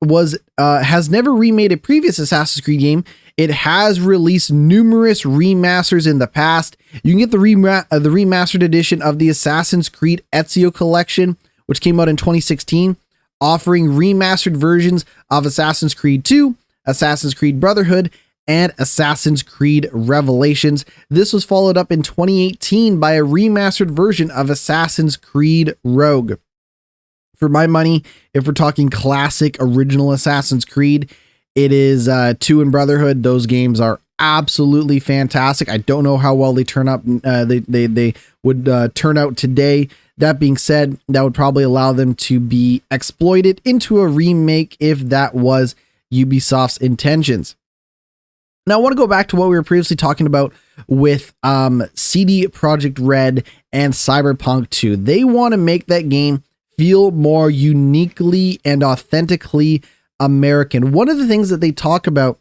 has never remade a previous Assassin's Creed game, it has released numerous remasters in the past. You can get the remastered edition of the Assassin's Creed Ezio Collection, which came out in 2016, offering remastered versions of Assassin's Creed 2, Assassin's Creed Brotherhood, and Assassin's Creed Revelations. This was followed up in 2018 by a remastered version of Assassin's Creed Rogue. For my money, if we're talking classic original Assassin's Creed, it is 2 and Brotherhood. Those games are absolutely fantastic. I don't know how well they turn up. They would turn out today. That being said, that would probably allow them to be exploited into a remake if that was Ubisoft's intentions. Now, I want to go back to what we were previously talking about with CD Projekt Red and Cyberpunk 2. They want to make that game feel more uniquely and authentically American. One of the things that they talk about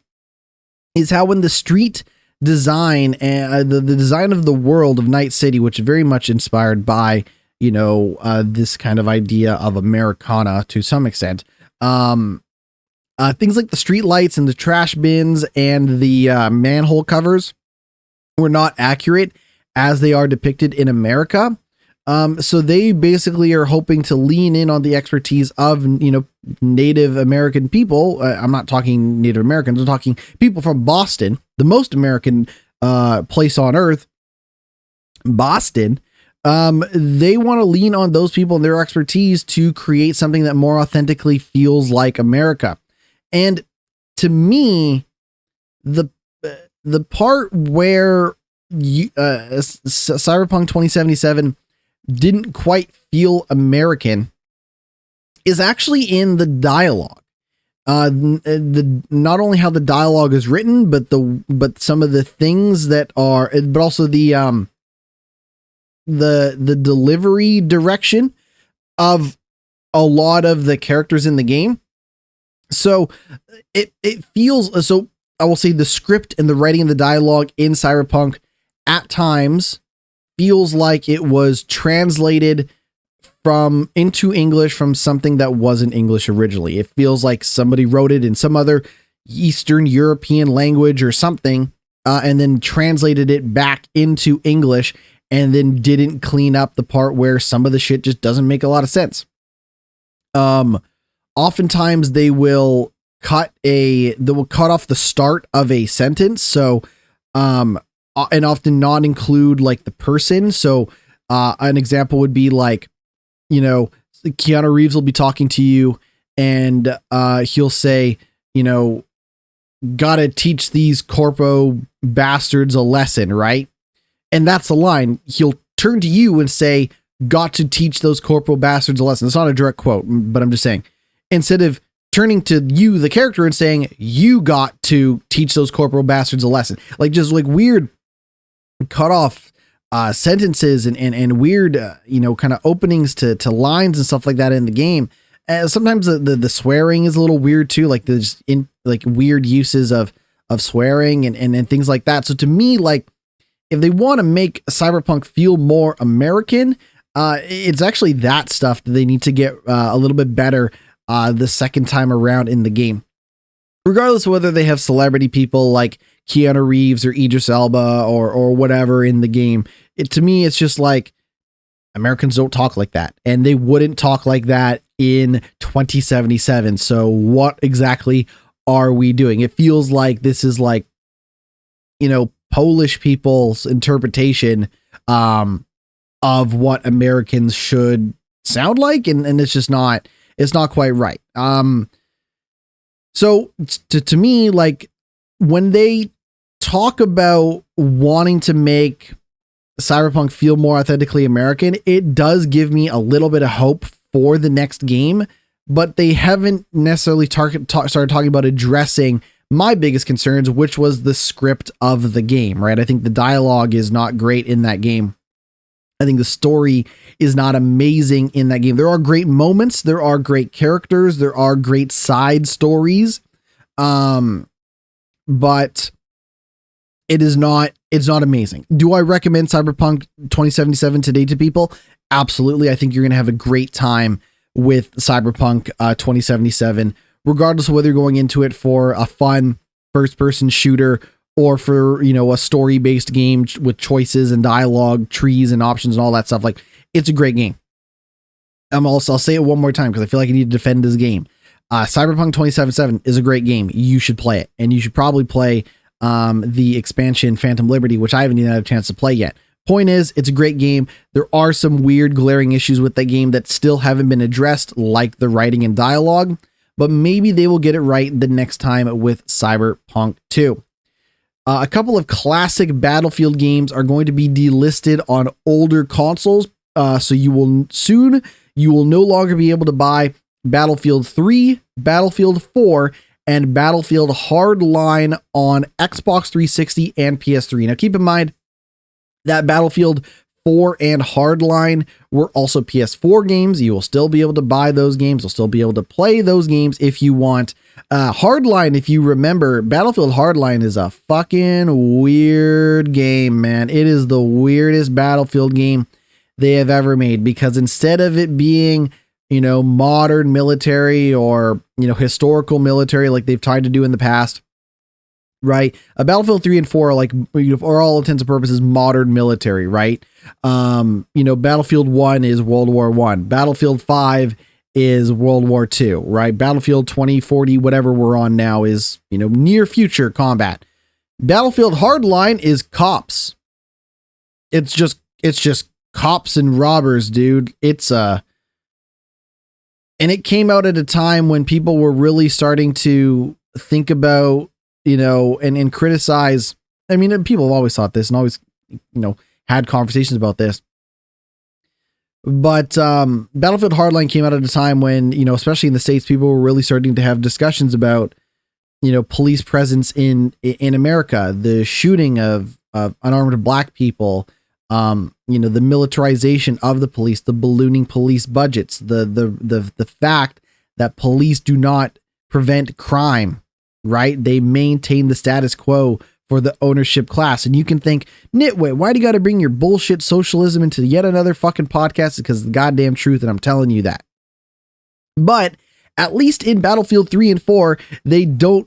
is how when the street design and the design of the world of Night City, which is very much inspired by, this kind of idea of Americana to some extent, things like the street lights and the trash bins and the manhole covers were not accurate as they are depicted in America. So they basically are hoping to lean in on the expertise of, Native American people. I'm not talking Native Americans. I'm talking people from Boston, the most American place on earth, Boston. They want to lean on those people and their expertise to create something that more authentically feels like America. And to me, the part where Cyberpunk 2077 didn't quite feel American is actually in the dialogue. Not only how the dialogue is written, but some of the things that are, but also the delivery direction of a lot of the characters in the game. So it feels, so I will say the script and the writing and the dialogue in Cyberpunk at times feels like it was translated from into English from something that wasn't English originally. It feels like somebody wrote it in some other Eastern European language or something, and then translated it back into English, and then didn't clean up the part where some of the shit just doesn't make a lot of sense. Oftentimes they will cut off the start of a sentence. So, and often not include like the person. So, an example would be like, Keanu Reeves will be talking to you and, he'll say, gotta teach these corpo bastards a lesson, right? And that's the line. He'll turn to you and say, got to teach those corporal bastards a lesson. It's not a direct quote, but I'm just saying, instead of turning to you, the character, and saying, you got to teach those corporal bastards a lesson, like just like weird cut off sentences and weird, kind of openings to lines and stuff like that in the game. Sometimes the swearing is a little weird too. Like there's weird uses of swearing and things like that. So to me, like, if they want to make Cyberpunk feel more American, it's actually that stuff that they need to get a little bit better the second time around in the game. Regardless of whether they have celebrity people like Keanu Reeves or Idris Elba or whatever in the game, to me, it's just like, Americans don't talk like that, and they wouldn't talk like that in 2077. So what exactly are we doing? It feels like this is like, Polish people's interpretation of what Americans should sound like, and it's just not, it's not quite right. So to me, like, when they talk about wanting to make Cyberpunk feel more authentically American, it does give me a little bit of hope for the next game, but they haven't necessarily started talking about addressing my biggest concerns, which was the script of the game, right? I think the dialogue is not great in that game. I think the story is not amazing in that game. There are great moments, there are great characters, there are great side stories, but it's not amazing. Do I recommend Cyberpunk 2077 today to people? Absolutely. I think you're going to have a great time with Cyberpunk 2077, regardless of whether you're going into it for a fun first-person shooter or for, a story-based game with choices and dialogue, trees and options and all that stuff. Like, it's a great game. I'll say it one more time because I feel like I need to defend this game. Cyberpunk 2077 is a great game. You should play it, and you should probably play the expansion Phantom Liberty, which I haven't even had a chance to play yet. Point is, it's a great game. There are some weird glaring issues with that game that still haven't been addressed, like the writing and dialogue, but maybe they will get it right the next time with Cyberpunk 2. A couple of classic Battlefield games are going to be delisted on older consoles, so you will no longer be able to buy Battlefield 3, Battlefield 4, and Battlefield Hardline on Xbox 360 and PS3. Now keep in mind that Battlefield 4 and Hardline were also PS4 games. You will still be able to buy those games. You'll still be able to play those games if you want. Hardline, if you remember, Battlefield Hardline is a fucking weird game, man. It is the weirdest Battlefield game they have ever made, because instead of it being, modern military or, historical military like they've tried to do in the past, right? Battlefield 3 and 4 are like, for all intents and purposes, modern military, right? Battlefield 1 is World War 1. Battlefield 5 is World War 2, right? Battlefield 2040, whatever we're on now, is, near future combat. Battlefield Hardline is cops. It's just cops and robbers, dude. And it came out at a time when people were really starting to think about, and criticize. I mean, people have always thought this and always, had conversations about this. But Battlefield Hardline came out at a time when, especially in the States, people were really starting to have discussions about, police presence in America, the shooting of unarmed black people, the militarization of the police, the ballooning police budgets, the fact that police do not prevent crime, right? They maintain the status quo for the ownership class. And you can think, Nitwit, why do you got to bring your bullshit socialism into yet another fucking podcast? Because it's the goddamn truth, and I'm telling you that. But at least in Battlefield 3 and 4, they don't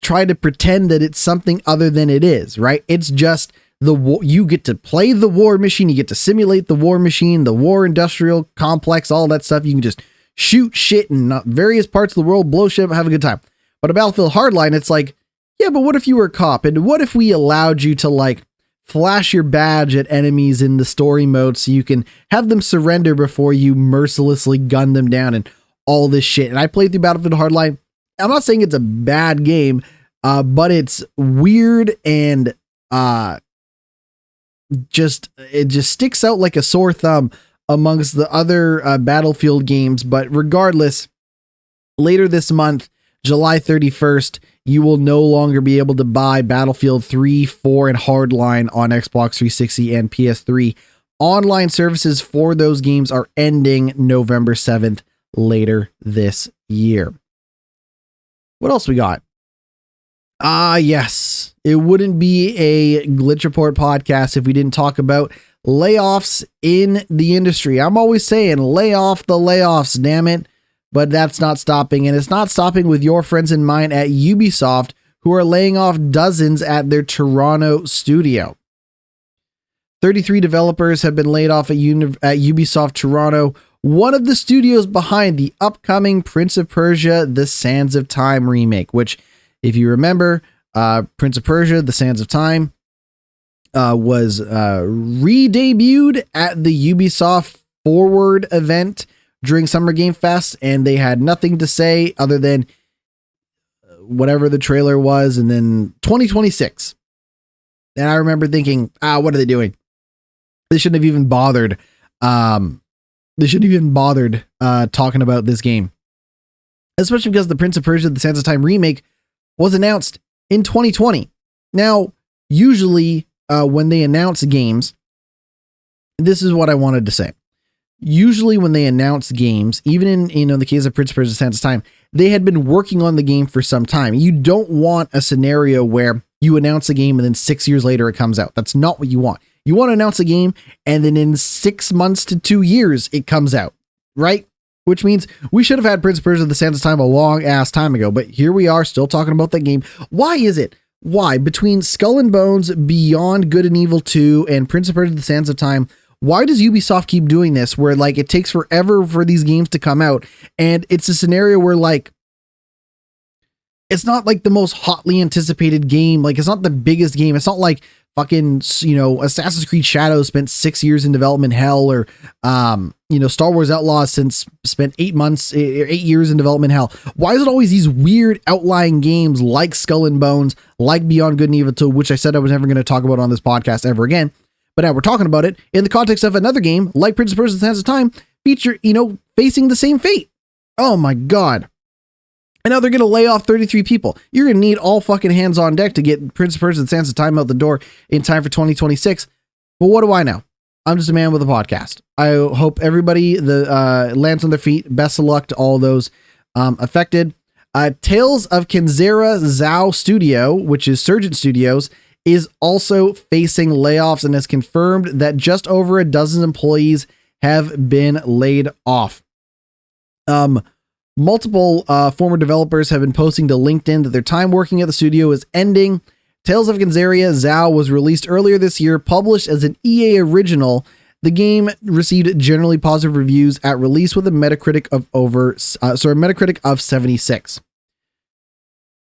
try to pretend that it's something other than it is, right? It's just you get to play the war machine, you get to simulate the war machine, the war industrial complex, all that stuff. You can just shoot shit in various parts of the world, blow shit up, have a good time. But a Battlefield Hardline, it's like, yeah, but what if you were a cop? And what if we allowed you to like flash your badge at enemies in the story mode so you can have them surrender before you mercilessly gun them down and all this shit? And I played through Battlefield Hardline. I'm not saying it's a bad game, but it's weird and it just sticks out like a sore thumb amongst the other Battlefield games. But regardless, later this month, July 31st, you will no longer be able to buy Battlefield 3, 4, and Hardline on Xbox 360 and PS3. Online services for those games are ending November 7th later this year. What else we got? Yes. It wouldn't be a Glitch Report podcast if we didn't talk about layoffs in the industry. I'm always saying lay off the layoffs, damn it. But that's not stopping. And it's not stopping with your friends and mine at Ubisoft, who are laying off dozens at their Toronto studio. 33 developers have been laid off at Ubisoft Toronto, one of the studios behind the upcoming Prince of Persia: The Sands of Time remake, which, if you remember, Prince of Persia: The Sands of Time was re-debuted at the Ubisoft Forward event during Summer Game Fest, and they had nothing to say other than whatever the trailer was, and then 2026. And I remember thinking, what are they doing? They shouldn't have even bothered. Talking about this game, especially because the Prince of Persia: The Sands of Time remake was announced in 2020. Now, usually when they announce games, this is what I wanted to say. Usually when they announce games, even in the case of Prince of Persia: The Sands of Time, they had been working on the game for some time. You don't want a scenario where you announce a game and then 6 years later it comes out. That's not what you want. You want to announce a game and then in 6 months to 2 years it comes out, right? Which means we should have had Prince of Persia: The Sands of Time a long ass time ago, but here we are still talking about that game. Why is it? Why? Between Skull and Bones, Beyond Good and Evil 2, and Prince of Persia: The Sands of Time, why does Ubisoft keep doing this where like it takes forever for these games to come out? And it's a scenario where like it's not like the most hotly anticipated game. Like it's not the biggest game. It's not like fucking, Assassin's Creed Shadows spent 6 years in development hell, or, Star Wars Outlaws spent 8 years in development hell. Why is it always these weird outlying games like Skull and Bones, like Beyond Good and Evil 2, which I said I was never going to talk about on this podcast ever again, but now we're talking about it in the context of another game like Prince of Persia: The Sands of Time facing the same fate. Oh my God. And now they're going to lay off 33 people. You're going to need all fucking hands on deck to get Prince of Persia: The Sands of Time out the door in time for 2026. But what do I know? I'm just a man with a podcast. I hope everybody lands on their feet. Best of luck to all those affected. Tales of Kenzera Zhao Studio, which is Surgeon Studios, is also facing layoffs and has confirmed that just over a dozen employees have been laid off. Multiple former developers have been posting to LinkedIn that their time working at the studio is ending. Tales of Kenzera Zhao was released earlier this year, published as an EA original. The game received generally positive reviews at release with a Metacritic of 76.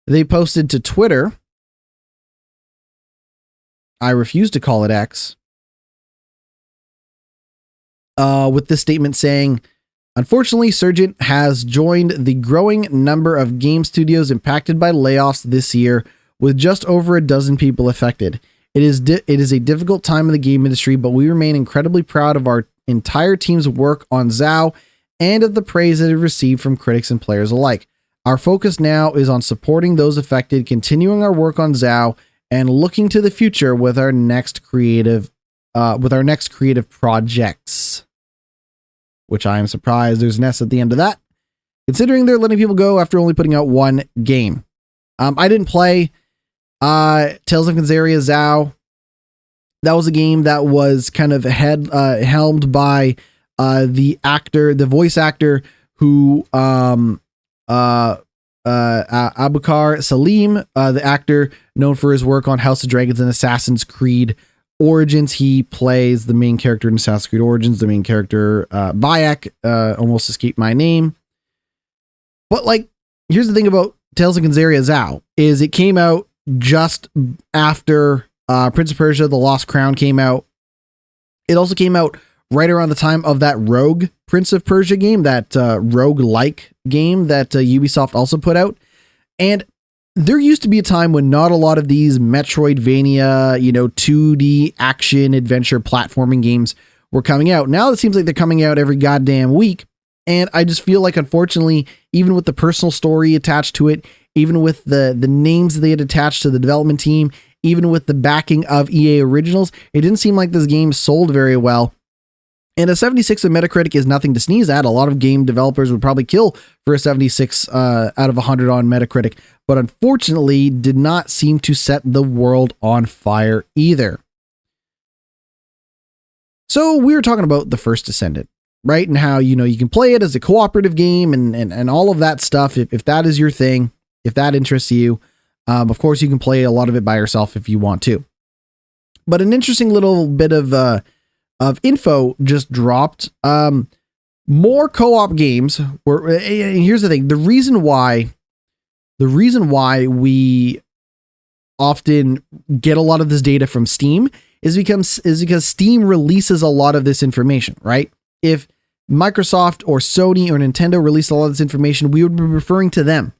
They posted to Twitter. I refuse to call it X. With this statement saying, unfortunately, Surgent has joined the growing number of game studios impacted by layoffs this year, with just over a dozen people affected. It is a difficult time in the game industry, but we remain incredibly proud of our entire team's work on Zhao and of the praise that it received from critics and players alike. Our focus now is on supporting those affected, continuing our work on Zhao, and looking to the future with our next creative projects. Which I am surprised there's an S at the end of that, considering they're letting people go after only putting out one game. I didn't play Tales of Kenzarea Zhao. That was a game that was kind of helmed by the voice actor who Abubakar Salim, the actor known for his work on House of Dragons and Assassin's Creed Origins. He plays the main character in Assassin's Creed Origins, the main character, Bayek, almost escaped my name. But like, here's the thing about Tales of Kenzarea Zhao is it came out just after Prince of Persia: The Lost Crown came out. It also came out right around the time of that Rogue Prince of Persia game, that rogue-like game that Ubisoft also put out. And there used to be a time when not a lot of these Metroidvania, 2D action adventure platforming games were coming out. Now it seems like they're coming out every goddamn week. And I just feel like, unfortunately, even with the personal story attached to it, even with the names that they had attached to the development team, even with the backing of EA Originals, it didn't seem like this game sold very well. And a 76 on Metacritic is nothing to sneeze at. A lot of game developers would probably kill for a 76 out of 100 on Metacritic, but unfortunately did not seem to set the world on fire either. So we were talking about the First Descendant, right? And how, you can play it as a cooperative game and all of that stuff. If that is your thing, if that interests you, of course you can play a lot of it by yourself if you want to. But an interesting little bit of info just dropped. More co-op games were, and here's the thing, the reason why we often get a lot of this data from Steam is because Steam releases a lot of this information, right? If Microsoft or Sony or Nintendo released a lot of this information, we would be referring to them.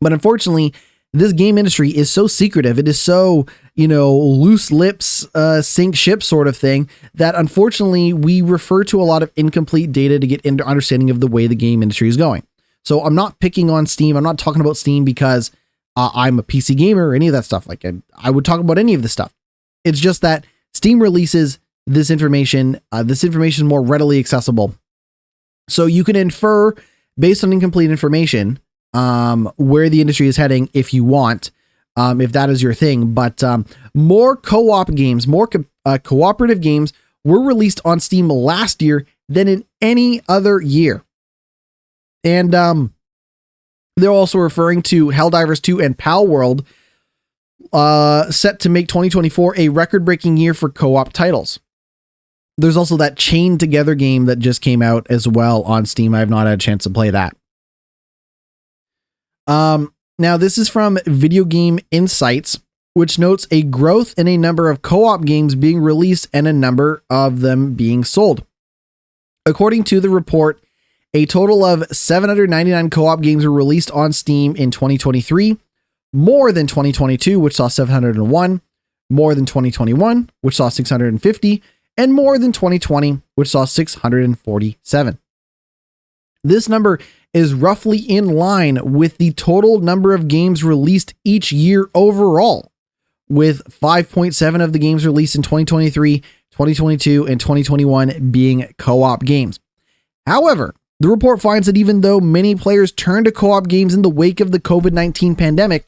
But unfortunately, this game industry is so secretive. It is so, loose lips, sink ship sort of thing that unfortunately we refer to a lot of incomplete data to get into understanding of the way the game industry is going. So I'm not picking on Steam. I'm not talking about Steam because I'm a PC gamer or any of that stuff. Like I would talk about any of this stuff. It's just that Steam releases this information. This information is more readily accessible. So you can infer based on incomplete information where the industry is heading if you want, if that is your thing. But more co-op games, more cooperative games were released on Steam last year than in any other year. And they're also referring to Helldivers 2 and Pal World, set to make 2024 a record-breaking year for co-op titles. There's also that Chained Together game that just came out as well on Steam. I have not had a chance to play that. Now this is from Video Game Insights, which notes a growth in a number of co-op games being released and a number of them being sold. According to the report, a total of 799 co-op games were released on Steam in 2023, more than 2022, which saw 701, more than 2021, which saw 650, and more than 2020, which saw 647. This number is roughly in line with the total number of games released each year overall, with 5.7 of the games released in 2023, 2022, and 2021 being co-op games. However, the report finds that even though many players turned to co-op games in the wake of the COVID-19 pandemic,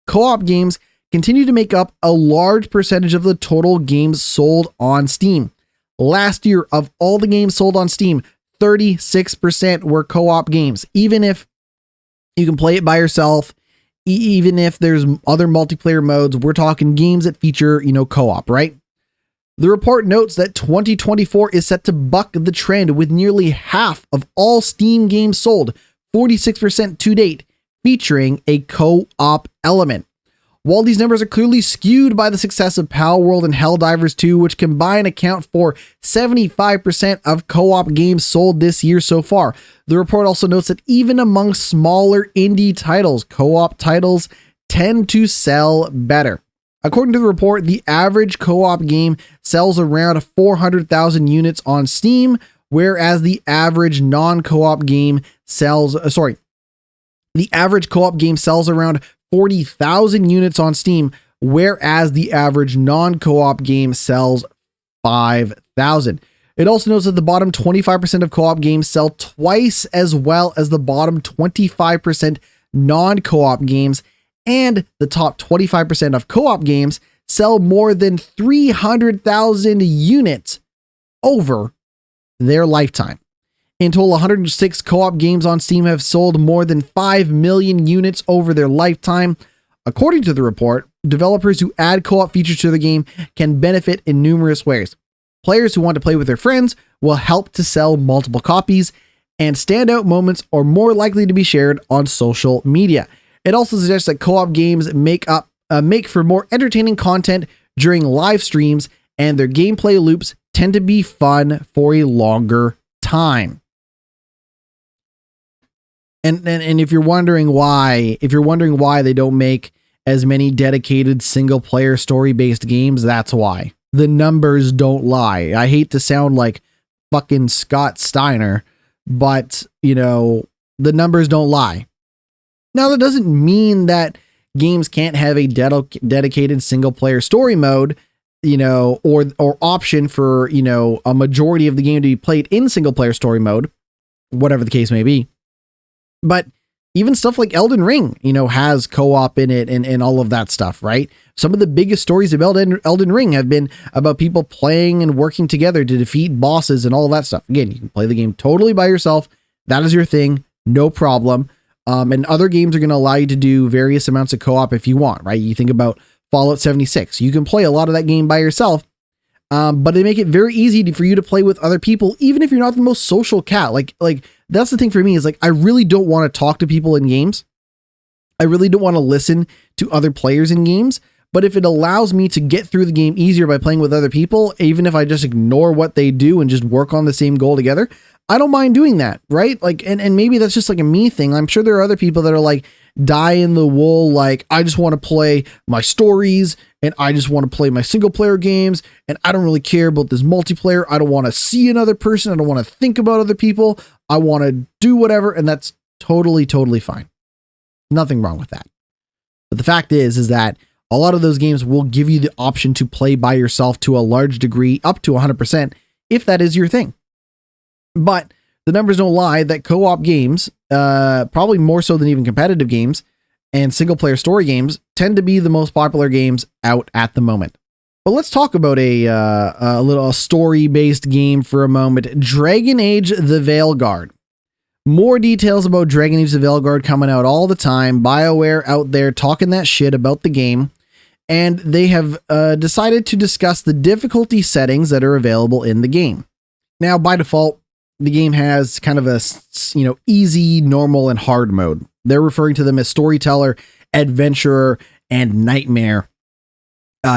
co-op games continue to make up a large percentage of the total games sold on Steam. Last year, of all the games sold on Steam, 36% were co-op games. Even if you can play it by yourself, even if there's other multiplayer modes, we're talking games that feature, co-op, right? The report notes that 2024 is set to buck the trend with nearly half of all Steam games sold, 46% to date, featuring a co-op element. While these numbers are clearly skewed by the success of Pal World and Helldivers 2, which combine account for 75% of co-op games sold this year so far, the report also notes that even among smaller indie titles, co-op titles tend to sell better. According to the report, the average co-op game sells around 400,000 units on Steam, whereas the average non-co-op game sells, the average co-op game sells around 40,000 units on Steam, whereas the average non-co-op game sells 5,000. It also notes that the bottom 25% of co-op games sell twice as well as the bottom 25% non-co-op games, and the top 25% of co-op games sell more than 300,000 units over their lifetime. In total, 106 co-op games on Steam have sold more than 5 million units over their lifetime. According to the report, developers who add co-op features to the game can benefit in numerous ways. Players who want to play with their friends will help to sell multiple copies, and standout moments are more likely to be shared on social media. It also suggests that co-op games make for more entertaining content during live streams, and their gameplay loops tend to be fun for a longer time. And if you're wondering why they don't make as many dedicated single player story based games, that's why. The numbers don't lie. I hate to sound like fucking Scott Steiner, but the numbers don't lie. Now, that doesn't mean that games can't have a dedicated single player story mode, or option for, a majority of the game to be played in single player story mode, whatever the case may be. But even stuff like Elden Ring, has co-op in it and all of that stuff, right? Some of the biggest stories of Elden Ring have been about people playing and working together to defeat bosses and all of that stuff. Again, you can play the game totally by yourself. That is your thing. No problem. And other games are going to allow you to do various amounts of co-op if you want, right? You think about Fallout 76. You can play a lot of that game by yourself, but they make it very easy for you to play with other people, even if you're not the most social cat. Like that's the thing for me is I really don't want to talk to people in games. I really don't want to listen to other players in games. But if it allows me to get through the game easier by playing with other people, even if I just ignore what they do and just work on the same goal together, I don't mind doing that, right? And maybe that's just like a me thing. I'm sure there are other people that are like die in the wool. I just want to play my stories and I just want to play my single player games. And I don't really care about this multiplayer. I don't want to see another person. I don't want to think about other people. I want to do whatever. And that's totally, totally fine. Nothing wrong with that. But the fact is that a lot of those games will give you the option to play by yourself to a large degree, up to 100%, if that is your thing. But the numbers don't lie that co-op games, probably more so than even competitive games and single player story games, tend to be the most popular games out at the moment. But let's talk about a little story-based game for a moment. Dragon Age: The Veilguard. More details about Dragon Age: The Veilguard coming out all the time. BioWare out there talking that shit about the game. And they have decided to discuss the difficulty settings that are available in the game. Now, by default, the game has kind of a, easy, normal, and hard mode. They're referring to them as storyteller, adventurer, and nightmare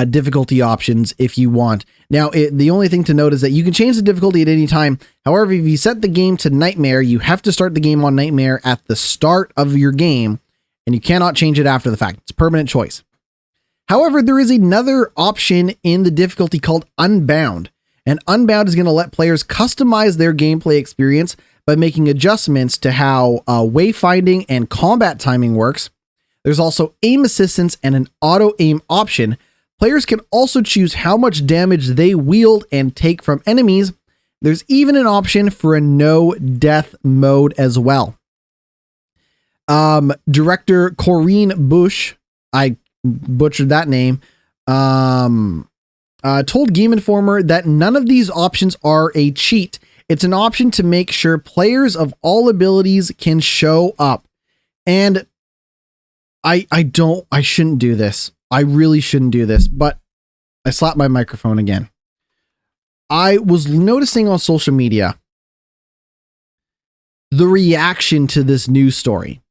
difficulty options if you want. Now, the only thing to note is that you can change the difficulty at any time. However, if you set the game to nightmare, you have to start the game on nightmare at the start of your game, and you cannot change it after the fact. It's a permanent choice. However, there is another option in the difficulty called Unbound. And Unbound is going to let players customize their gameplay experience by making adjustments to how wayfinding and combat timing works. There's also aim assistance and an auto aim option. Players can also choose how much damage they wield and take from enemies. There's even an option for a no death mode as well. Director Corinne Bush, I butchered that name, told Game Informer that none of these options are a cheat. It's an option to make sure players of all abilities can show up. And I shouldn't do this. I really shouldn't do this, but I slapped my microphone again. I was noticing on social media the reaction to this news story.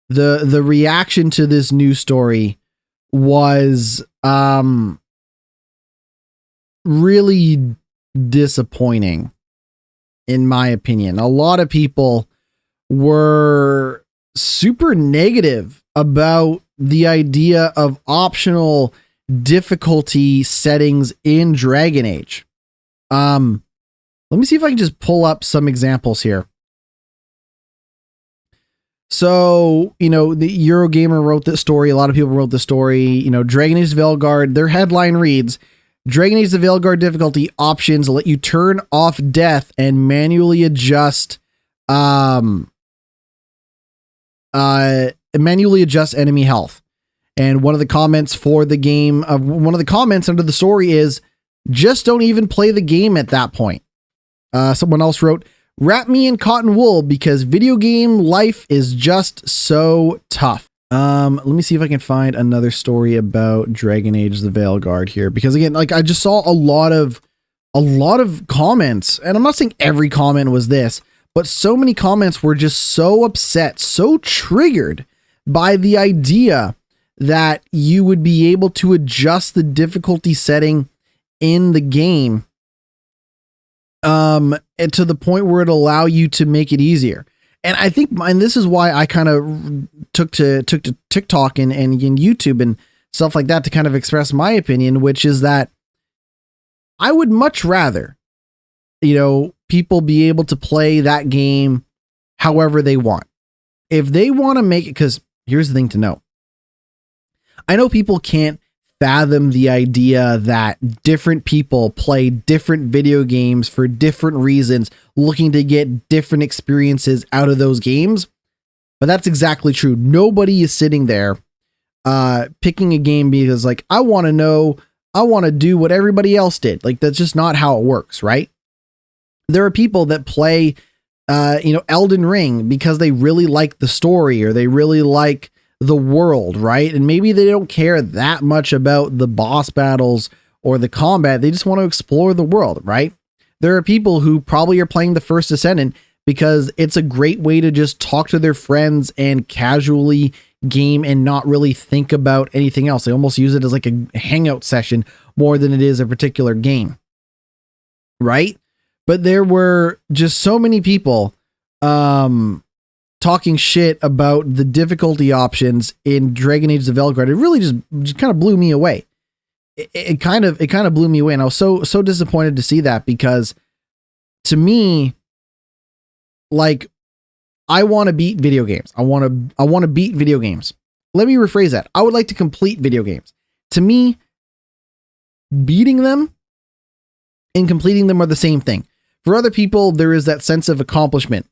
The reaction to this news story was really disappointing, in my opinion. A lot of people were super negative about the idea of optional difficulty settings in Dragon Age. Let me see if I can just pull up some examples here. So, the Eurogamer wrote this story. A lot of people wrote this story. Dragon Age: The Veilguard, their headline reads, Dragon Age: The Veilguard difficulty options let you turn off death and manually adjust manually adjust enemy health. And one of the comments for the game, one of the comments under the story is, just don't even play the game at that point. Someone else wrote, wrap me in cotton wool because video game life is just so tough. Let me see if I can find another story about Dragon Age the Veilguard here, because again, like I just saw a lot of comments, and I'm not saying every comment was this, but so many comments were just so upset, so triggered by the idea that you would be able to adjust the difficulty setting in the game and to the point where it'll allow you to make it easier. And I think, and this is why I kind of took to TikTok and YouTube and stuff like that to kind of express my opinion, which is that I would much rather, people be able to play that game however they want. If they want to make it, because here's the thing to know. I know people can't fathom the idea that different people play different video games for different reasons, looking to get different experiences out of those games. But that's exactly true. Nobody is sitting there picking a game because like, I want to do what everybody else did. Like, that's just not how it works, right? There are people that play, Elden Ring because they really like the story or they really like the world, right? And maybe they don't care that much about the boss battles or the combat. They just want to explore the world, right? There are people who probably are playing the First Descendant because it's a great way to just talk to their friends and casually game and not really think about anything else. They almost use it as like a hangout session more than it is a particular game, right? But there were just so many people talking shit about the difficulty options in Dragon Age the Veilguard. It really just kind of blew me away. It kind of blew me away, and I was so disappointed to see that, because to me, like, I want to beat video games. I want to beat video games. Let me rephrase that. I would like to complete video games. To me, beating them and completing them are the same thing. For other people, there is that sense of accomplishment.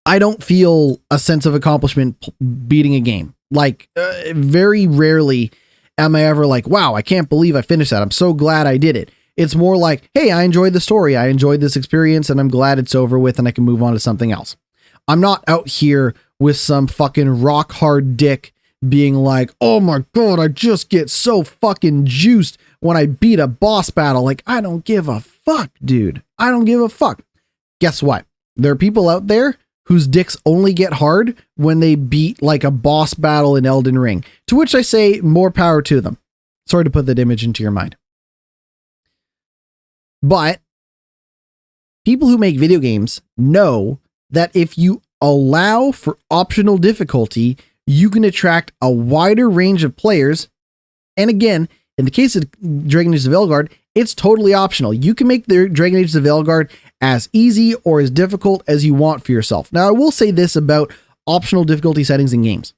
I don't feel a sense of accomplishment beating a game. Like, very rarely am I ever like, wow, I can't believe I finished that. I'm so glad I did it. It's more like, hey, I enjoyed the story. I enjoyed this experience and I'm glad it's over with and I can move on to something else. I'm not out here with some fucking rock hard dick being like, oh my God, I just get so fucking juiced when I beat a boss battle. Like, I don't give a fuck, dude. I don't give a fuck. Guess what? There are people out there whose dicks only get hard when they beat like a boss battle in Elden Ring, to which I say more power to them. Sorry to put that image into your mind. But people who make video games know that if you allow for optional difficulty, you can attract a wider range of players. And again, in the case of Dragon Age the Veilguard, it's totally optional. You can make the Dragon Age the Veilguard as easy or as difficult as you want for yourself. Now, I will say this about optional difficulty settings in games.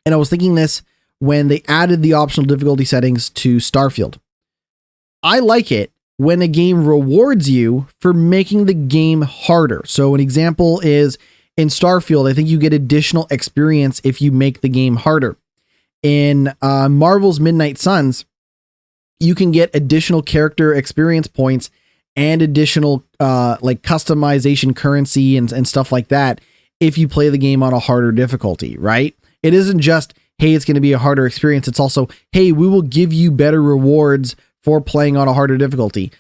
And I was thinking this when they added the optional difficulty settings to Starfield. I like it when a game rewards you for making the game harder. So an example is in Starfield, I think you get additional experience if you make the game harder. In Marvel's Midnight Suns, you can get additional character experience points and additional like customization currency and stuff like that if you play the game on a harder difficulty, right? It isn't just, hey, it's going to be a harder experience. It's also, hey, we will give you better rewards for playing on a harder difficulty.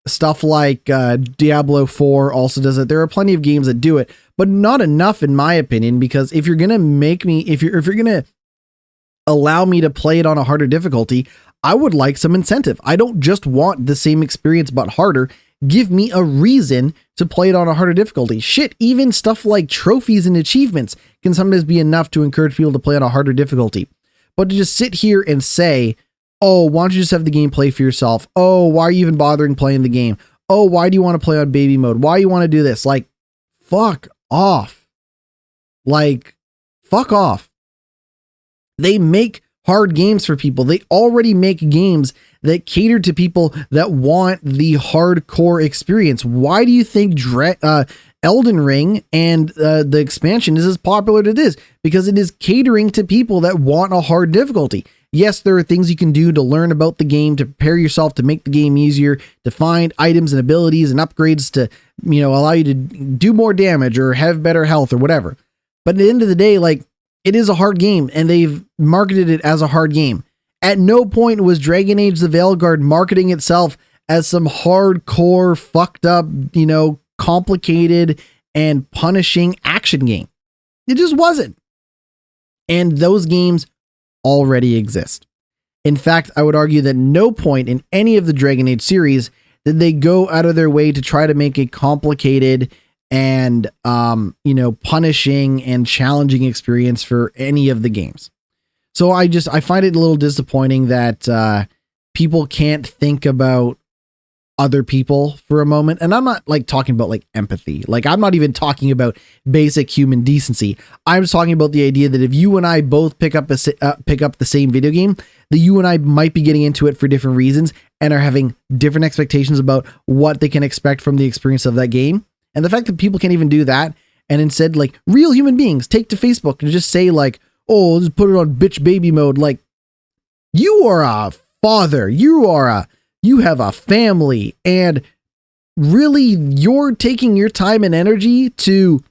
Stuff like Diablo 4 also does it. There are plenty of games that do it, but not enough in my opinion, because if you're going to make me, if you're going to allow me to play it on a harder difficulty, I would like some incentive. I don't just want the same experience, but harder. Give me a reason to play it on a harder difficulty. Shit, even stuff like trophies and achievements can sometimes be enough to encourage people to play on a harder difficulty. But to just sit here and say, oh, why don't you just have the game play for yourself? Oh, why are you even bothering playing the game? Oh, why do you want to play on baby mode? Why do you want to do this? Like, fuck off. Like, fuck off. They make hard games for people. They already make games that cater to people that want the hardcore experience. Why do you think Elden Ring and the expansion is as popular as it is because it is catering to people that want a hard difficulty. Yes, there are things you can do to learn about the game, to prepare yourself, to make the game easier, to find items and abilities and upgrades to, allow you to do more damage or have better health or whatever. But at the end of the day, like, it is a hard game and they've marketed it as a hard game. At no point was Dragon Age the Veilguard marketing itself as some hardcore, fucked up, complicated and punishing action game. It just wasn't. And those games already exist. In fact, I would argue that no point in any of the Dragon Age series did they go out of their way to try to make a complicated and, punishing and challenging experience for any of the games. So I find it a little disappointing that people can't think about other people for a moment. And I'm not like talking about like empathy. Like, I'm not even talking about basic human decency. I'm just talking about the idea that if you and I both pick up the same video game, that you and I might be getting into it for different reasons and are having different expectations about what they can expect from the experience of that game. And the fact that people can't even do that and instead, like, real human beings take to Facebook and just say like, oh, just put it on bitch baby mode. Like, you are a father. You have a family, and really you're taking your time and energy to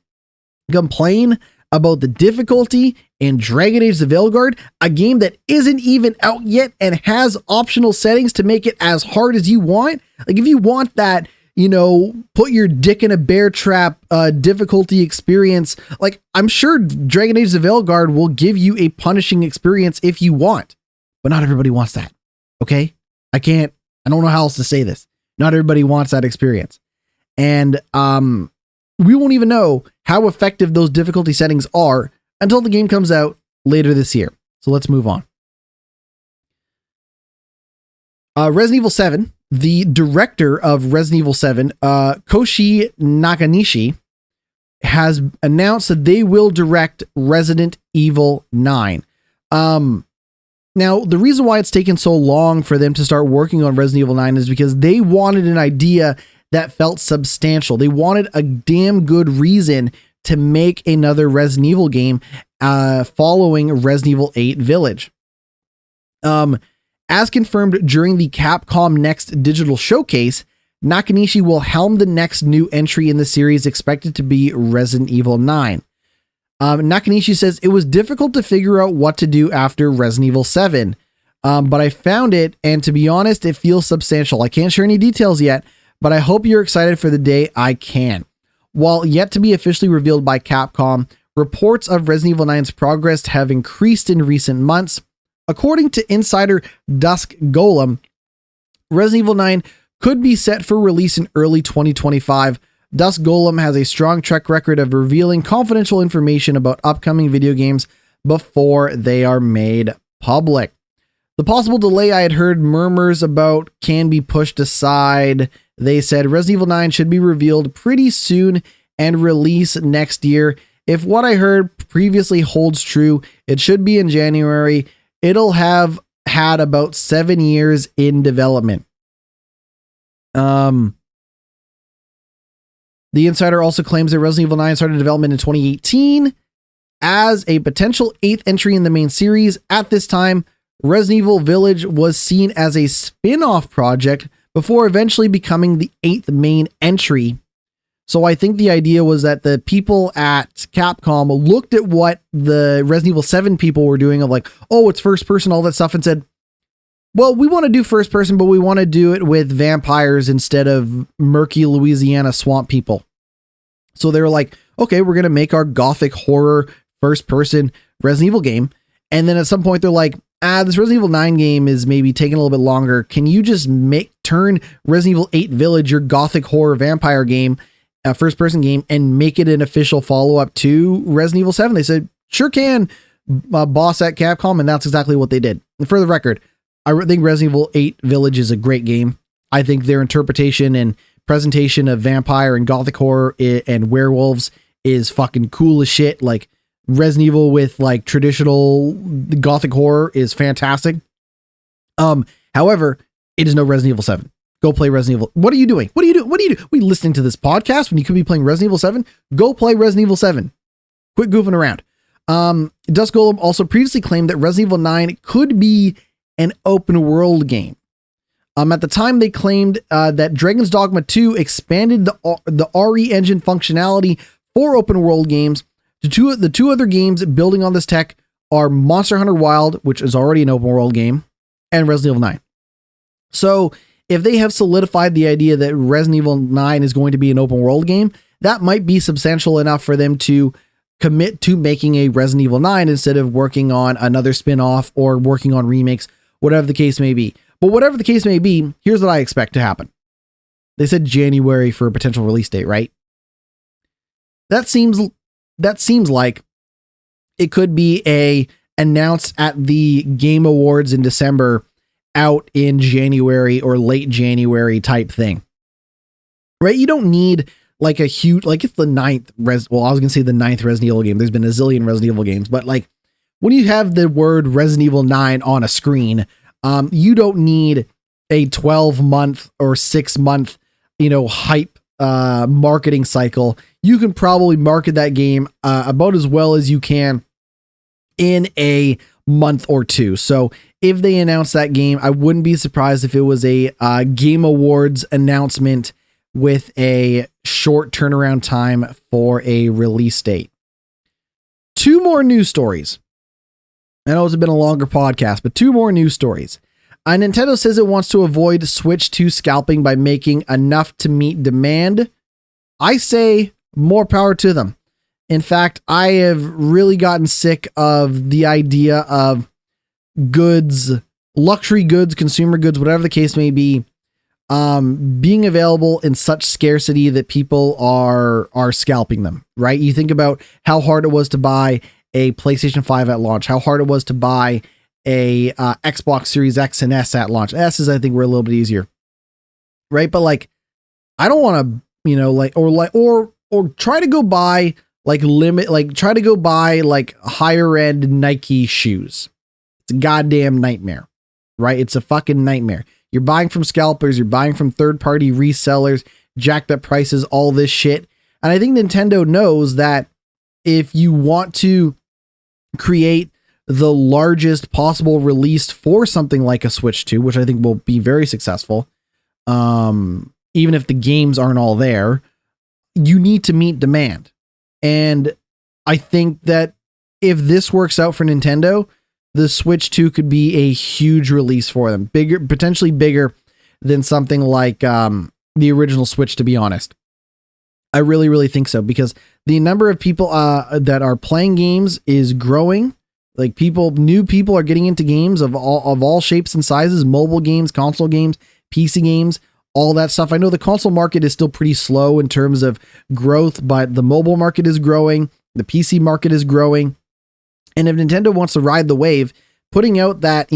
complain about the difficulty in Dragon Age the Veilguard, a game that isn't even out yet and has optional settings to make it as hard as you want. Like, if you want that, put your dick in a bear trap difficulty experience, like, I'm sure Dragon Age the Veilguard will give you a punishing experience if you want, but not everybody wants that. Okay? I don't know how else to say this. Not everybody wants that experience. And we won't even know how effective those difficulty settings are until the game comes out later this year. So let's move on. Resident Evil 7, the director of Resident Evil 7, Koshi Nakanishi, has announced that they will direct Resident Evil 9. Now, the reason why it's taken so long for them to start working on Resident Evil 9 is because they wanted an idea that felt substantial. They wanted a damn good reason to make another Resident Evil game following Resident Evil 8 Village. As confirmed during the Capcom Next digital showcase, Nakanishi will helm the next new entry in the series, expected to be Resident Evil 9. Nakanishi says, it was difficult to figure out what to do after Resident Evil 7, but I found it, and to be honest, it feels substantial. I can't share any details yet, but I hope you're excited for the day I can. While yet to be officially revealed by Capcom, reports of Resident Evil 9's progress have increased in recent months. According to insider Dusk Golem, Resident Evil 9 could be set for release in early 2025. Dusk Golem has a strong track record of revealing confidential information about upcoming video games before they are made public. The possible delay I had heard murmurs about can be pushed aside. They said Resident Evil 9 should be revealed pretty soon and release next year. If what I heard previously holds true, it should be in January. It'll have had about 7 years in development. The insider also claims that Resident Evil 9 started development in 2018 as a potential 8th entry in the main series. At this time, Resident Evil Village was seen as a spin-off project before eventually becoming the 8th main entry. So I think the idea was that the people at Capcom looked at what the Resident Evil 7 people were doing of like, oh, it's first person, all that stuff, and said, well, we want to do first person, but we want to do it with vampires instead of murky Louisiana swamp people. So they were like, okay, we're going to make our gothic horror first person Resident Evil game. And then at some point they're like, this Resident Evil 9 game is maybe taking a little bit longer. Can you just turn Resident Evil 8 Village, your gothic horror vampire game, a first person game, and make it an official follow up to Resident Evil 7? They said, sure can, boss at Capcom. And that's exactly what they did. And for the record, I think Resident Evil 8 Village is a great game. I think their interpretation and presentation of vampire and gothic horror and werewolves is fucking cool as shit. Like, Resident Evil with like traditional gothic horror is fantastic. However, it is no Resident Evil 7. Go play Resident Evil. What are you doing? What are you doing? What are you doing? We listening to this podcast when you could be playing Resident Evil 7? Go play Resident Evil 7. Quit goofing around. Dusk Golem also previously claimed that Resident Evil 9 could be an open world game. At the time, they claimed that Dragon's Dogma 2 expanded the RE engine functionality for open world games. The two other games building on this tech are Monster Hunter Wild, which is already an open world game, and Resident Evil 9. So if they have solidified the idea that Resident Evil 9 is going to be an open world game, that might be substantial enough for them to commit to making a Resident Evil 9 instead of working on another spin-off or working on remakes, whatever the case may be. But whatever the case may be, here's what I expect to happen. They said January for a potential release date, right? That seems like it could be announced at the Game Awards in December, out in January or late January type thing. Right? You don't need like a huge, like it's the ninth I was going to say the ninth Resident Evil game. There's been a zillion Resident Evil games, but like when you have the word Resident Evil 9 on a screen, you don't need a 12-month or 6-month, hype marketing cycle. You can probably market that game about as well as you can in a month or two. So if they announce that game, I wouldn't be surprised if it was a Game Awards announcement with a short turnaround time for a release date. Two more news stories. I know it's been a longer podcast, but two more news stories. Nintendo says it wants to avoid Switch 2 scalping by making enough to meet demand. I say more power to them. In fact, I have really gotten sick of the idea of goods, luxury goods, consumer goods, whatever the case may be, being available in such scarcity that people are scalping them, right? You think about how hard it was to buy a PlayStation 5 at launch, how hard it was to buy a Xbox Series X and S at launch. S's, I think, were a little bit easier, right? But like, I don't want to, or try to go buy try to go buy like higher end Nike shoes. It's a goddamn nightmare, right? It's a fucking nightmare. You're buying from scalpers, you're buying from third-party resellers, jacked up prices, all this shit. And I think Nintendo knows that if you want to create the largest possible release for something like a Switch 2, which I think will be very successful, even if the games aren't all there, you need to meet demand. And I think that if this works out for Nintendo, the Switch 2 could be a huge release for them. Potentially bigger than something like the original Switch, to be honest. I really, really think so, because the number of people that are playing games is growing. Like new people are getting into games of all shapes and sizes, mobile games, console games, PC games, all that stuff. I know the console market is still pretty slow in terms of growth, but the mobile market is growing. The PC market is growing. And if Nintendo wants to ride the wave, putting out that,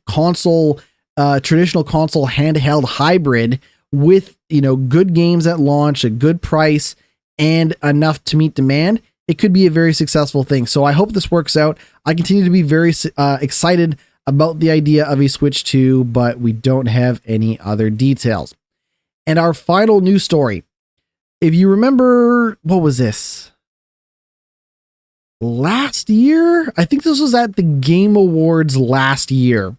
console, traditional console handheld hybrid with, good games at launch, a good price, and enough to meet demand, it could be a very successful thing. So I hope this works out. I continue to be very excited about the idea of a Switch 2, but we don't have any other details. And our final news story. If you remember, what was this? Last year? I think this was at the Game Awards last year.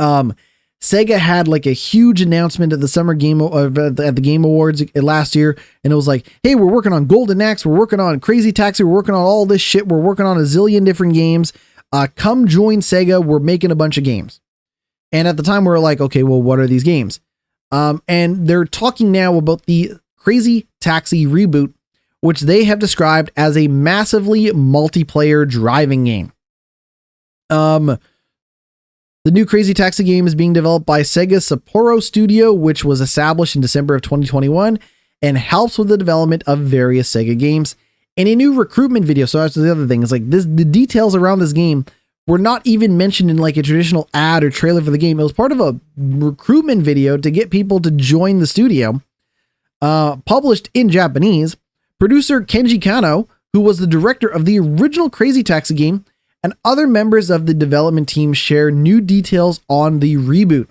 Sega had like a huge announcement at the Summer Game at the Game Awards last year, and it was like, hey, we're working on Golden Axe, we're working on Crazy Taxi, we're working on all this shit, we're working on a zillion different games. Come join Sega, we're making a bunch of games. And at the time we were like, okay, well, what are these games? And they're talking now about the Crazy Taxi reboot, which they have described as a massively multiplayer driving game. The new Crazy Taxi game is being developed by Sega's Sapporo Studio, which was established in December of 2021 and helps with the development of various Sega games. And a new recruitment video. So that's the other thing. It's like the details around this game were not even mentioned in like a traditional ad or trailer for the game. It was part of a recruitment video to get people to join the studio. Published in Japanese. Producer Kenji Kano, who was the director of the original Crazy Taxi game, and other members of the development team share new details on the reboot.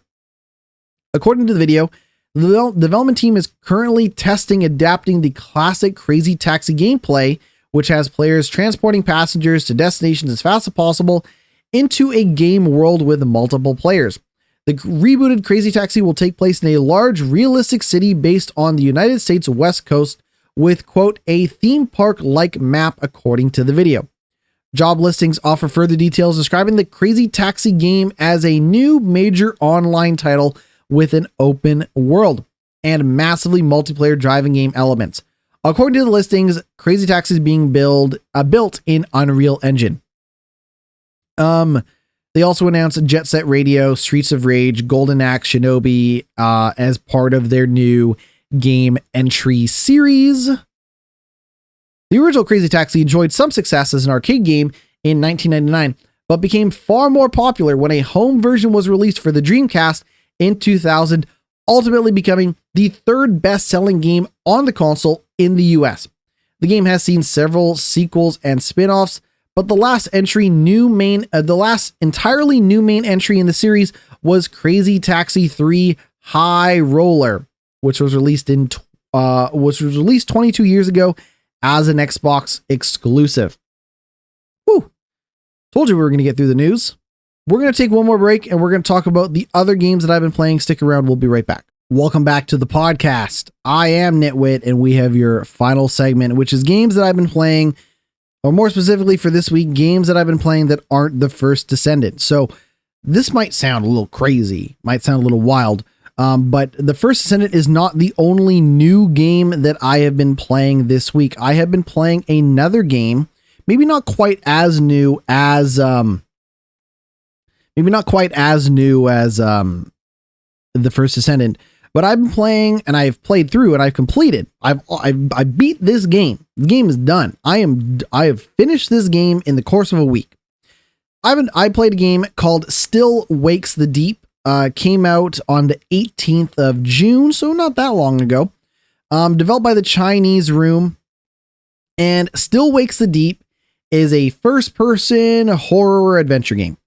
According to the video, the development team is currently testing adapting the classic Crazy Taxi gameplay, which has players transporting passengers to destinations as fast as possible, into a game world with multiple players. The rebooted Crazy Taxi will take place in a large, realistic city based on the United States West Coast with, quote, a theme park-like map, according to the video. Job listings offer further details describing the Crazy Taxi game as a new major online title with an open world and massively multiplayer driving game elements. According to the listings, Crazy Taxi is being built in Unreal Engine. They also announced Jet Set Radio, Streets of Rage, Golden Axe, Shinobi as part of their new game entry series. The original Crazy Taxi enjoyed some success as an arcade game in 1999, but became far more popular when a home version was released for the Dreamcast in 2000, ultimately becoming the third best-selling game on the console in the US. The game has seen several sequels and spin-offs, but the last entirely new main entry in the series was Crazy Taxi 3 High Roller, which was released 22 years ago as an Xbox exclusive. Whew. Told you we were going to get through the news. We're going to take one more break and we're going to talk about the other games that I've been playing. Stick around. We'll be right back. Welcome back to the podcast. I am GnittWitt and we have your final segment, which is games that I've been playing, or more specifically for this week, games that I've been playing that aren't the First Descendant. So this might sound a little crazy, might sound a little wild, but the First Descendant is not the only new game that I have been playing this week. I have been playing another game, maybe not quite as new as the First Descendant, but I've been playing and I've played through and I've completed. I beat this game. The game is done. I have finished this game in the course of a week. I played a game called Still Wakes the Deep. Came out on the 18th of June, so not that long ago. Developed by the Chinese Room, and Still Wakes the Deep is a first-person horror adventure game.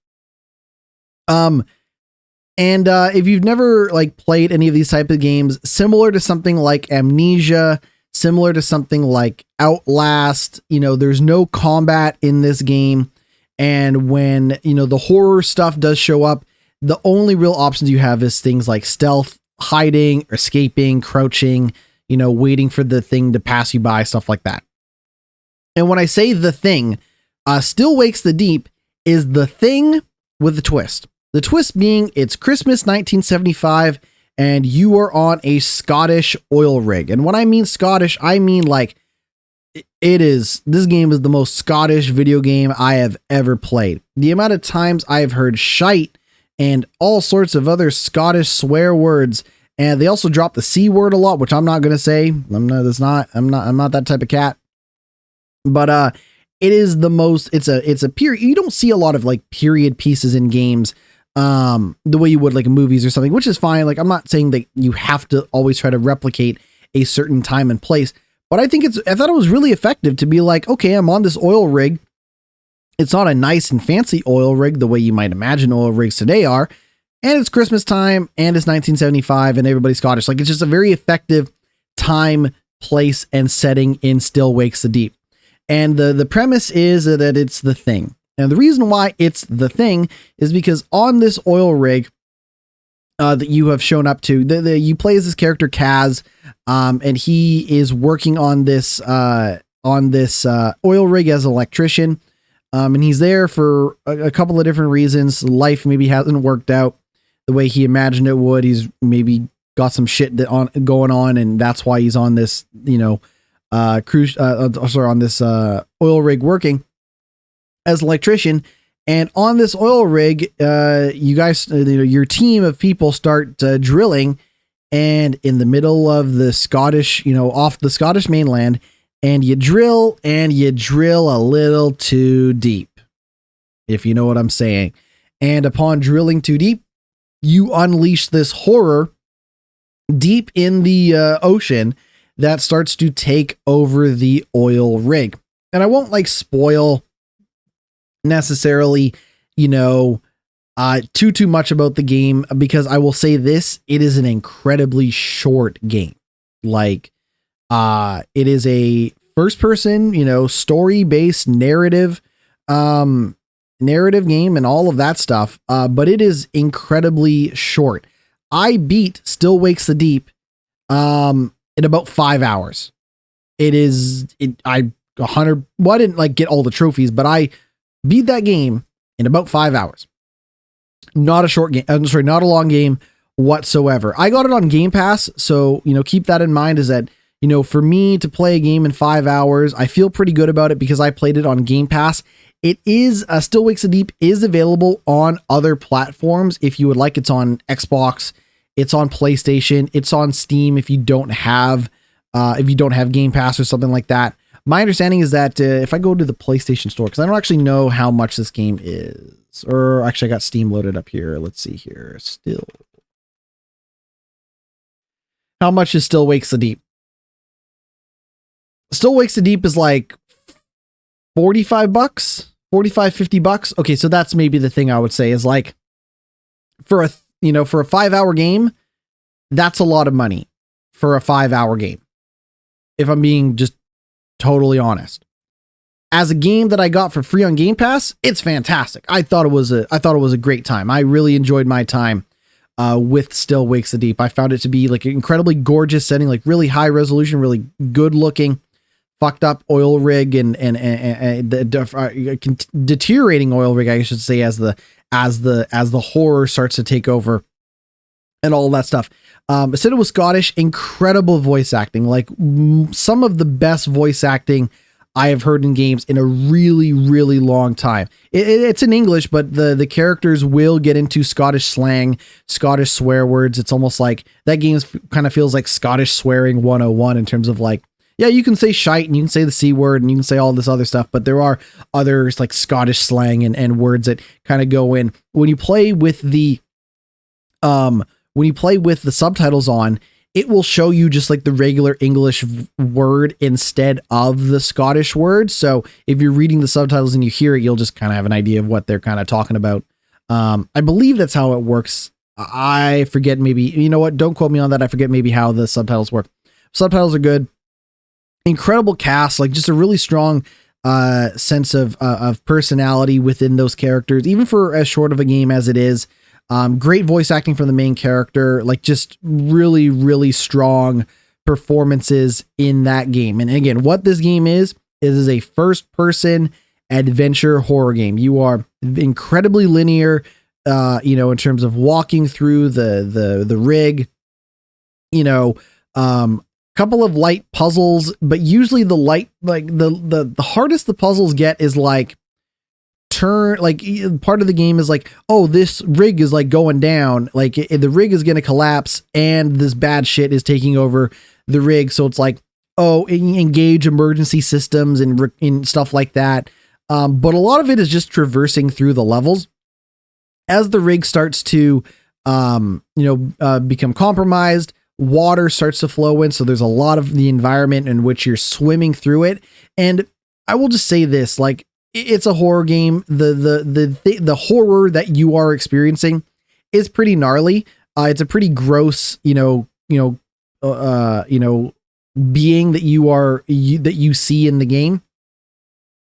If you've never played any of these type of games, similar to something like Amnesia, similar to something like Outlast, there's no combat in this game. And when, the horror stuff does show up, the only real options you have is things like stealth, hiding, escaping, crouching, waiting for the thing to pass you by, stuff like that. And when I say the thing, Still Wakes the Deep is the thing with the twist. The twist being it's Christmas 1975 and you are on a Scottish oil rig. And when I mean Scottish, I mean this game is the most Scottish video game I have ever played. The amount of times I've heard shite and all sorts of other Scottish swear words. And they also drop the C word a lot, which I'm not going to say. I'm not that type of cat. But, it is the most, it's a period. You don't see a lot of period pieces in games, the way you would movies or something, which is fine. I'm not saying that you have to always try to replicate a certain time and place, but I thought it was really effective to be okay, I'm on this oil rig. It's not a nice and fancy oil rig the way you might imagine oil rigs today are. And it's Christmas time and it's 1975 and everybody's Scottish. It's just a very effective time, place, and setting in Still Wakes the Deep. And the premise is that it's the thing. And the reason why it's the thing is because on this oil rig that you have shown up to, you play as this character Kaz, and he is working on this oil rig as an electrician. And he's there for a couple of different reasons. Life maybe hasn't worked out the way he imagined it would. He's maybe got some shit going on, and that's why he's on this, on this oil rig working as an electrician. And on this oil rig, you guys, your team of people start drilling, and in the middle of the Scottish, off the Scottish mainland. And you drill a little too deep, if you know what I'm saying. And upon drilling too deep, you unleash this horror deep in the ocean that starts to take over the oil rig. And I won't spoil necessarily, Too much about the game, because I will say this, it is an incredibly short game. Like, it is a first person, story based narrative game and all of that stuff. But it is incredibly short. I beat Still Wakes the Deep in about 5 hours. I 100, well, I didn't like get all the trophies, but I beat that game in about 5 hours. Not a short game. I'm sorry, not a long game whatsoever. I got it on Game Pass, so keep that in mind. Is that for me to play a game in 5 hours, I feel pretty good about it because I played it on Game Pass. It is Still Wakes the Deep is available on other platforms if you would like. It's on Xbox, it's on PlayStation, it's on Steam if you don't have Game Pass or something like that. My understanding is that if I go to the PlayStation Store, because I don't actually know how much this game is, or actually I got Steam loaded up here. Let's see here. How much is Still Wakes the Deep? Still Wakes the Deep is like $45, $50. Okay, so that's maybe the thing I would say is like for a 5-hour game, that's a lot of money for a 5-hour game. If I'm being just totally honest. As a game that I got for free on Game Pass, it's fantastic. I thought it was a great time. I really enjoyed my time with Still Wakes the Deep. I found it to be like an incredibly gorgeous setting, like really high resolution, really good looking, fucked up oil rig and deteriorating oil rig, I should say, as the horror starts to take over and all that stuff. I said it was Scottish, incredible voice acting, like some of the best voice acting I have heard in games in a really, really long time. It's in English, but the characters will get into Scottish slang, Scottish swear words. It's almost like that game kind of feels like Scottish swearing 101 in terms of like, yeah, you can say shite and you can say the C word and you can say all this other stuff, but there are others like Scottish slang and words that kind of go in. When you play with the subtitles on, it will show you just like the regular English word instead of the Scottish word. So if you're reading the subtitles and you hear it, you'll just kind of have an idea of what they're kind of talking about. I believe that's how it works. I forget, maybe, you know what? Don't quote me on that. I forget maybe how the subtitles work. Subtitles are good. Incredible cast, like just a really strong sense of personality within those characters, even for as short of a game as it is. Great voice acting from the main character, like just really, really strong performances in that game. And again, what this game is a first person adventure horror game. You are incredibly linear, in terms of walking through the rig, couple of light puzzles, but usually the light, like the hardest the puzzles get is like part of the game is like, oh, this rig is like going down, like the rig is going to collapse and this bad shit is taking over the rig. So it's like, oh, engage emergency systems and stuff like that. But a lot of it is just traversing through the levels as the rig starts to, become compromised. Water starts to flow in. So there's a lot of the environment in which you're swimming through it. And I will just say this, like, it's a horror game. The horror that you are experiencing is pretty gnarly. It's a pretty gross, being that you see in the game.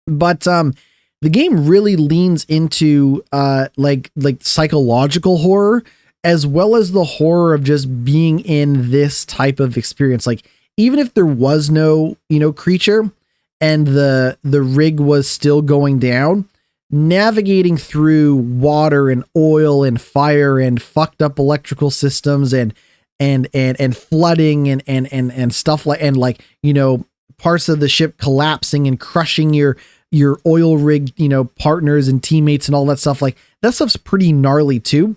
But the game really leans into like psychological horror, as well as the horror of just being in this type of experience. Like, even if there was no, creature and the rig was still going down, navigating through water and oil and fire and fucked up electrical systems and flooding and stuff like, parts of the ship collapsing and crushing your oil rig, partners and teammates and all that stuff, like that stuff's pretty gnarly too.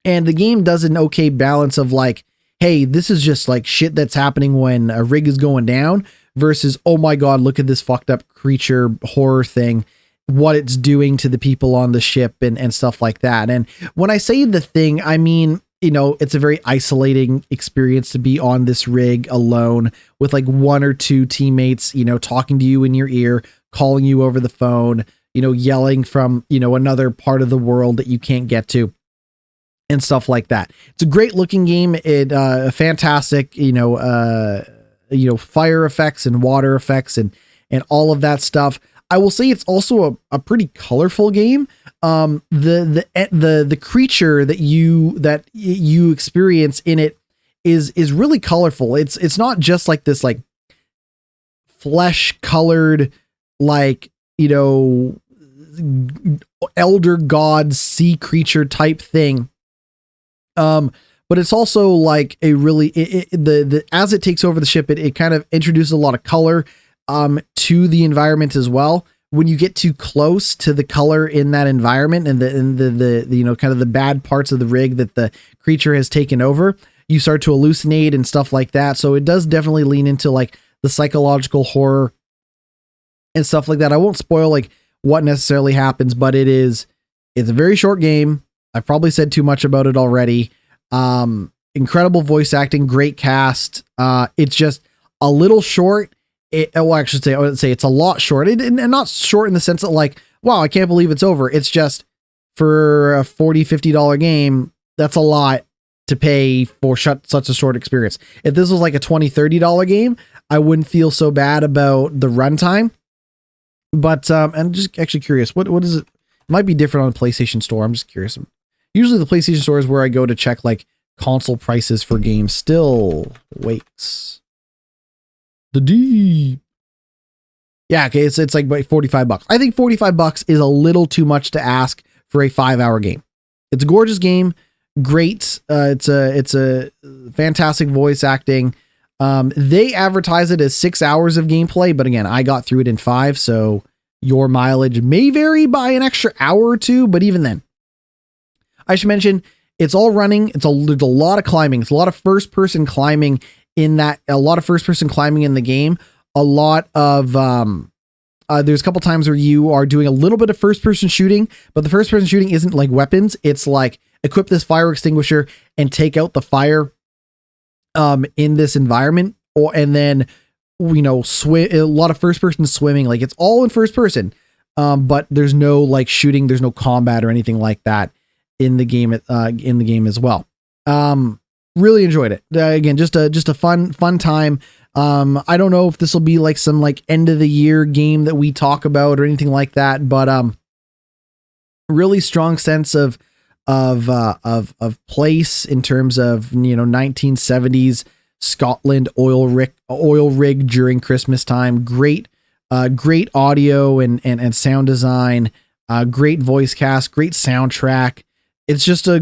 And the game does an okay balance of like, hey, this is just like shit that's happening when a rig is going down versus, oh my God, look at this fucked up creature horror thing, what it's doing to the people on the ship and stuff like that. And when I say the thing, I mean, it's a very isolating experience to be on this rig alone with like one or two teammates, talking to you in your ear, calling you over the phone, yelling from, another part of the world that you can't get to and stuff like that. It's a great looking game. It, fantastic, fire effects and water effects and all of that stuff. I will say it's also a pretty colorful game. The creature that you experience in it is really colorful. It's not just like this like flesh colored like elder god sea creature type thing. But it's also like a really as it takes over the ship, it kind of introduces a lot of color to the environment as well. When you get too close to the color in that environment and the kind of the bad parts of the rig that the creature has taken over, you start to hallucinate and stuff like that. So it does definitely lean into like the psychological horror and stuff like that. I won't spoil like what necessarily happens, but it's a very short game. I've probably said too much about it already. Incredible voice acting, great cast. It's just a little short. I would say it's a lot short, and not short in the sense that like, wow, I can't believe it's over. It's just for a $40, $50 game, that's a lot to pay for such a short experience. If this was like a $20, $30 game, I wouldn't feel so bad about the runtime. But I'm just actually curious, what is it? It might be different on the PlayStation Store. I'm just curious. Usually the PlayStation Store is where I go to check like console prices for games. Still waits. The deep. Yeah, okay, it's like $45. I think $45 is a little too much to ask for a 5-hour game. It's a gorgeous game, great. It's a fantastic voice acting. They advertise it as 6 hours of gameplay, but again, I got through it in 5, so your mileage may vary by an extra hour or two, but even then, I should mention it's all running. There's a lot of climbing. It's a lot of first-person climbing in the game. A lot of there's a couple times where you are doing a little bit of first-person shooting, but the first-person shooting isn't like weapons. It's like equip this fire extinguisher and take out the fire in this environment, and then swim. A lot of first-person swimming. Like it's all in first person, but there's no like shooting. There's no combat or anything like that in the game as well. Really enjoyed it. Again, just a fun time. I don't know if this will be like some like end of the year game that we talk about or anything like that, but really strong sense of place in terms of 1970s Scotland oil rig during Christmas time. Great audio and sound design. Great voice cast. Great soundtrack. It's just a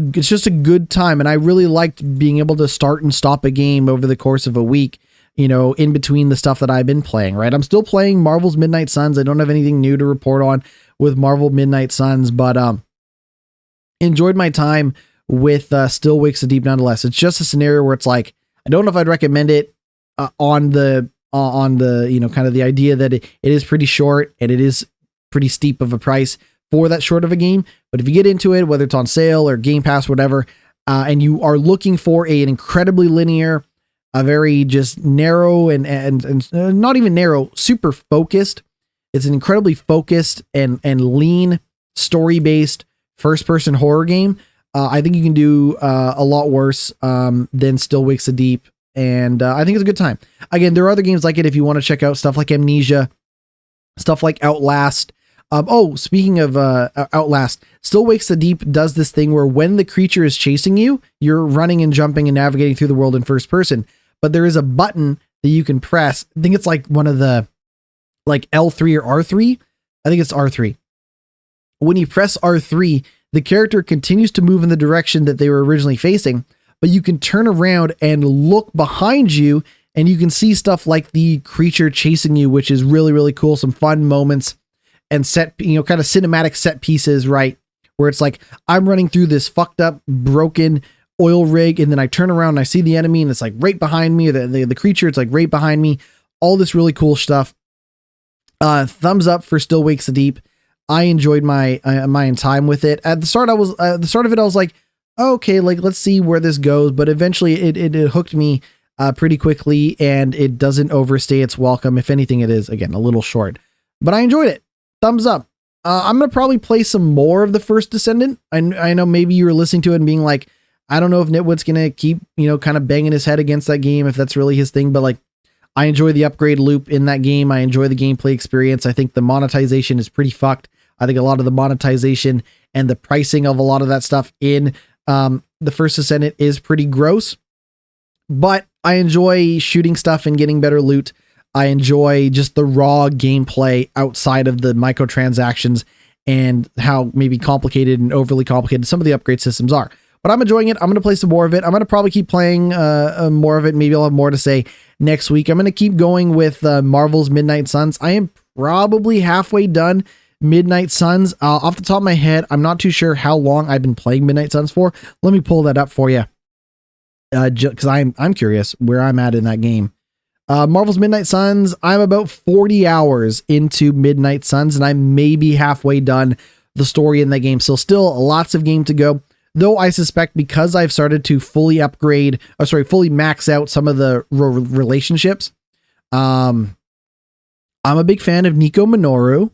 good time, and I really liked being able to start and stop a game over the course of a week, in between the stuff that I've been playing, right? I'm still playing Marvel's Midnight Suns. I don't have anything new to report on with Marvel Midnight Suns, but enjoyed my time with Still Wakes the Deep nonetheless. It's just a scenario where it's like, I don't know if I'd recommend it on the kind of the idea that it is pretty short and it is pretty steep of a price for that short of a game. But if you get into it, whether it's on sale or Game Pass, whatever, and you are looking for an incredibly linear, a very just narrow and not even narrow, super focused. It's an incredibly focused and lean story-based first-person horror game. I think you can do a lot worse than Still Wakes the Deep, and I think it's a good time. Again, there are other games like it if you want to check out stuff like Amnesia, stuff like Outlast. Speaking of Outlast, Still Wakes the Deep does this thing where when the creature is chasing you, you're running and jumping and navigating through the world in first person. But there is a button that you can press. I think it's like one of the like L3 or R3. I think it's R3. When you press R3, the character continues to move in the direction that they were originally facing, but you can turn around and look behind you and you can see stuff like the creature chasing you, which is really, really cool. Some fun moments and kind of cinematic set pieces, right? Where it's like, I'm running through this fucked up, broken oil rig, and then I turn around and I see the enemy and it's like right behind me, or the creature, it's like right behind me. All this really cool stuff. Thumbs up for Still Wakes the Deep. I enjoyed my time with it. At the start of it, I was like, okay, like let's see where this goes. But eventually it hooked me pretty quickly, and it doesn't overstay its welcome. If anything, it is again a little short, but I enjoyed it. Thumbs up. I'm going to probably play some more of the First Descendant. I know maybe you were listening to it and being like, I don't know if GnittWitt's going to keep, kind of banging his head against that game, if that's really his thing, but like, I enjoy the upgrade loop in that game. I enjoy the gameplay experience. I think the monetization is pretty fucked. I think a lot of the monetization and the pricing of a lot of that stuff in the First Descendant is pretty gross, but I enjoy shooting stuff and getting better loot. I enjoy just the raw gameplay outside of the microtransactions and how maybe complicated and overly complicated some of the upgrade systems are. But I'm enjoying it. I'm going to play some more of it. I'm going to probably keep playing more of it. Maybe I'll have more to say next week. I'm going to keep going with Marvel's Midnight Suns. I am probably halfway done Midnight Suns. Off the top of my head, I'm not too sure how long I've been playing Midnight Suns for. Let me pull that up for you, because I'm curious where I'm at in that game. Marvel's Midnight Suns, I'm about 40 hours into Midnight Suns, and I'm maybe halfway done the story in that game. So still lots of game to go. Though I suspect because I've started to fully max out some of the relationships. I'm a big fan of Nico Minoru.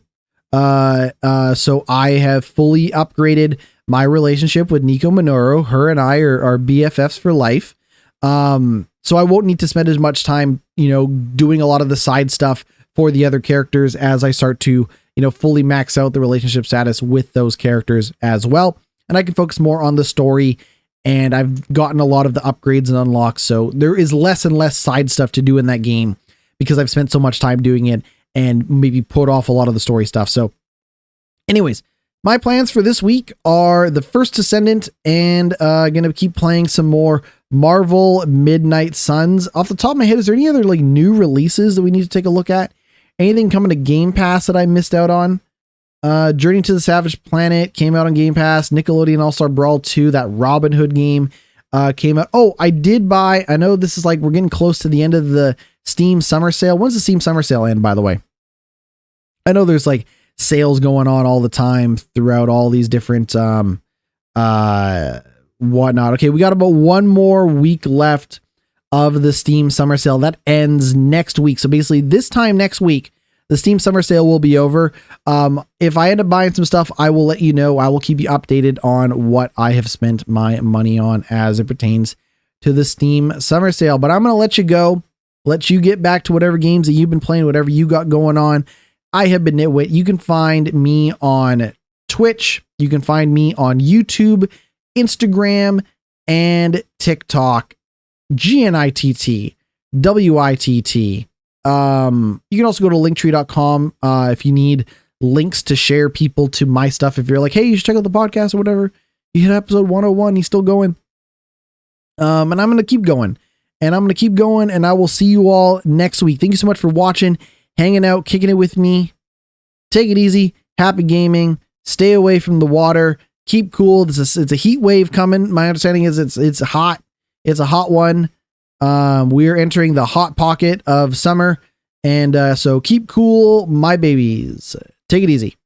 So I have fully upgraded my relationship with Nico Minoru. Her and I are BFFs for life. So I won't need to spend as much time, doing a lot of the side stuff for the other characters as I start to, fully max out the relationship status with those characters as well. And I can focus more on the story, and I've gotten a lot of the upgrades and unlocks. So there is less and less side stuff to do in that game because I've spent so much time doing it and maybe put off a lot of the story stuff. So anyways, my plans for this week are the First Descendant and going to keep playing some more Marvel Midnight Suns. Off the top of my head, is there any other like new releases that we need to take a look at? Anything coming to Game Pass that I missed out on? Journey to the Savage Planet came out on Game Pass. Nickelodeon All-Star Brawl 2, that Robin Hood game, came out. Oh, I did buy, I know this is like, we're getting close to the end of the Steam Summer Sale. When's the Steam Summer Sale end, by the way? I know there's like sales going on all the time throughout all these different, whatnot. Okay, we got about one more week left of the Steam Summer Sale. That ends next week. So basically this time next week, the Steam Summer Sale will be over. If I end up buying some stuff, I will let you know. I will keep you updated on what I have spent my money on as it pertains to the Steam Summer Sale. But I'm going to let you go, let you get back to whatever games that you've been playing, whatever you got going on. I have been GnittWitt. You can find me on Twitch. You can find me on YouTube, Instagram, and TikTok. GnittWitt. You can also go to linktree.com if you need links to share people to my stuff. If you're like, hey, you should check out the podcast or whatever, you hit episode 101, he's still going. And I'm going to keep going, and I will see you all next week. Thank you so much for watching, hanging out, kicking it with me. Take it easy. Happy gaming. Stay away from the water. Keep cool. It's a heat wave coming. My understanding is it's hot. It's a hot one. We're entering the hot pocket of summer, and so keep cool, my babies. Take it easy.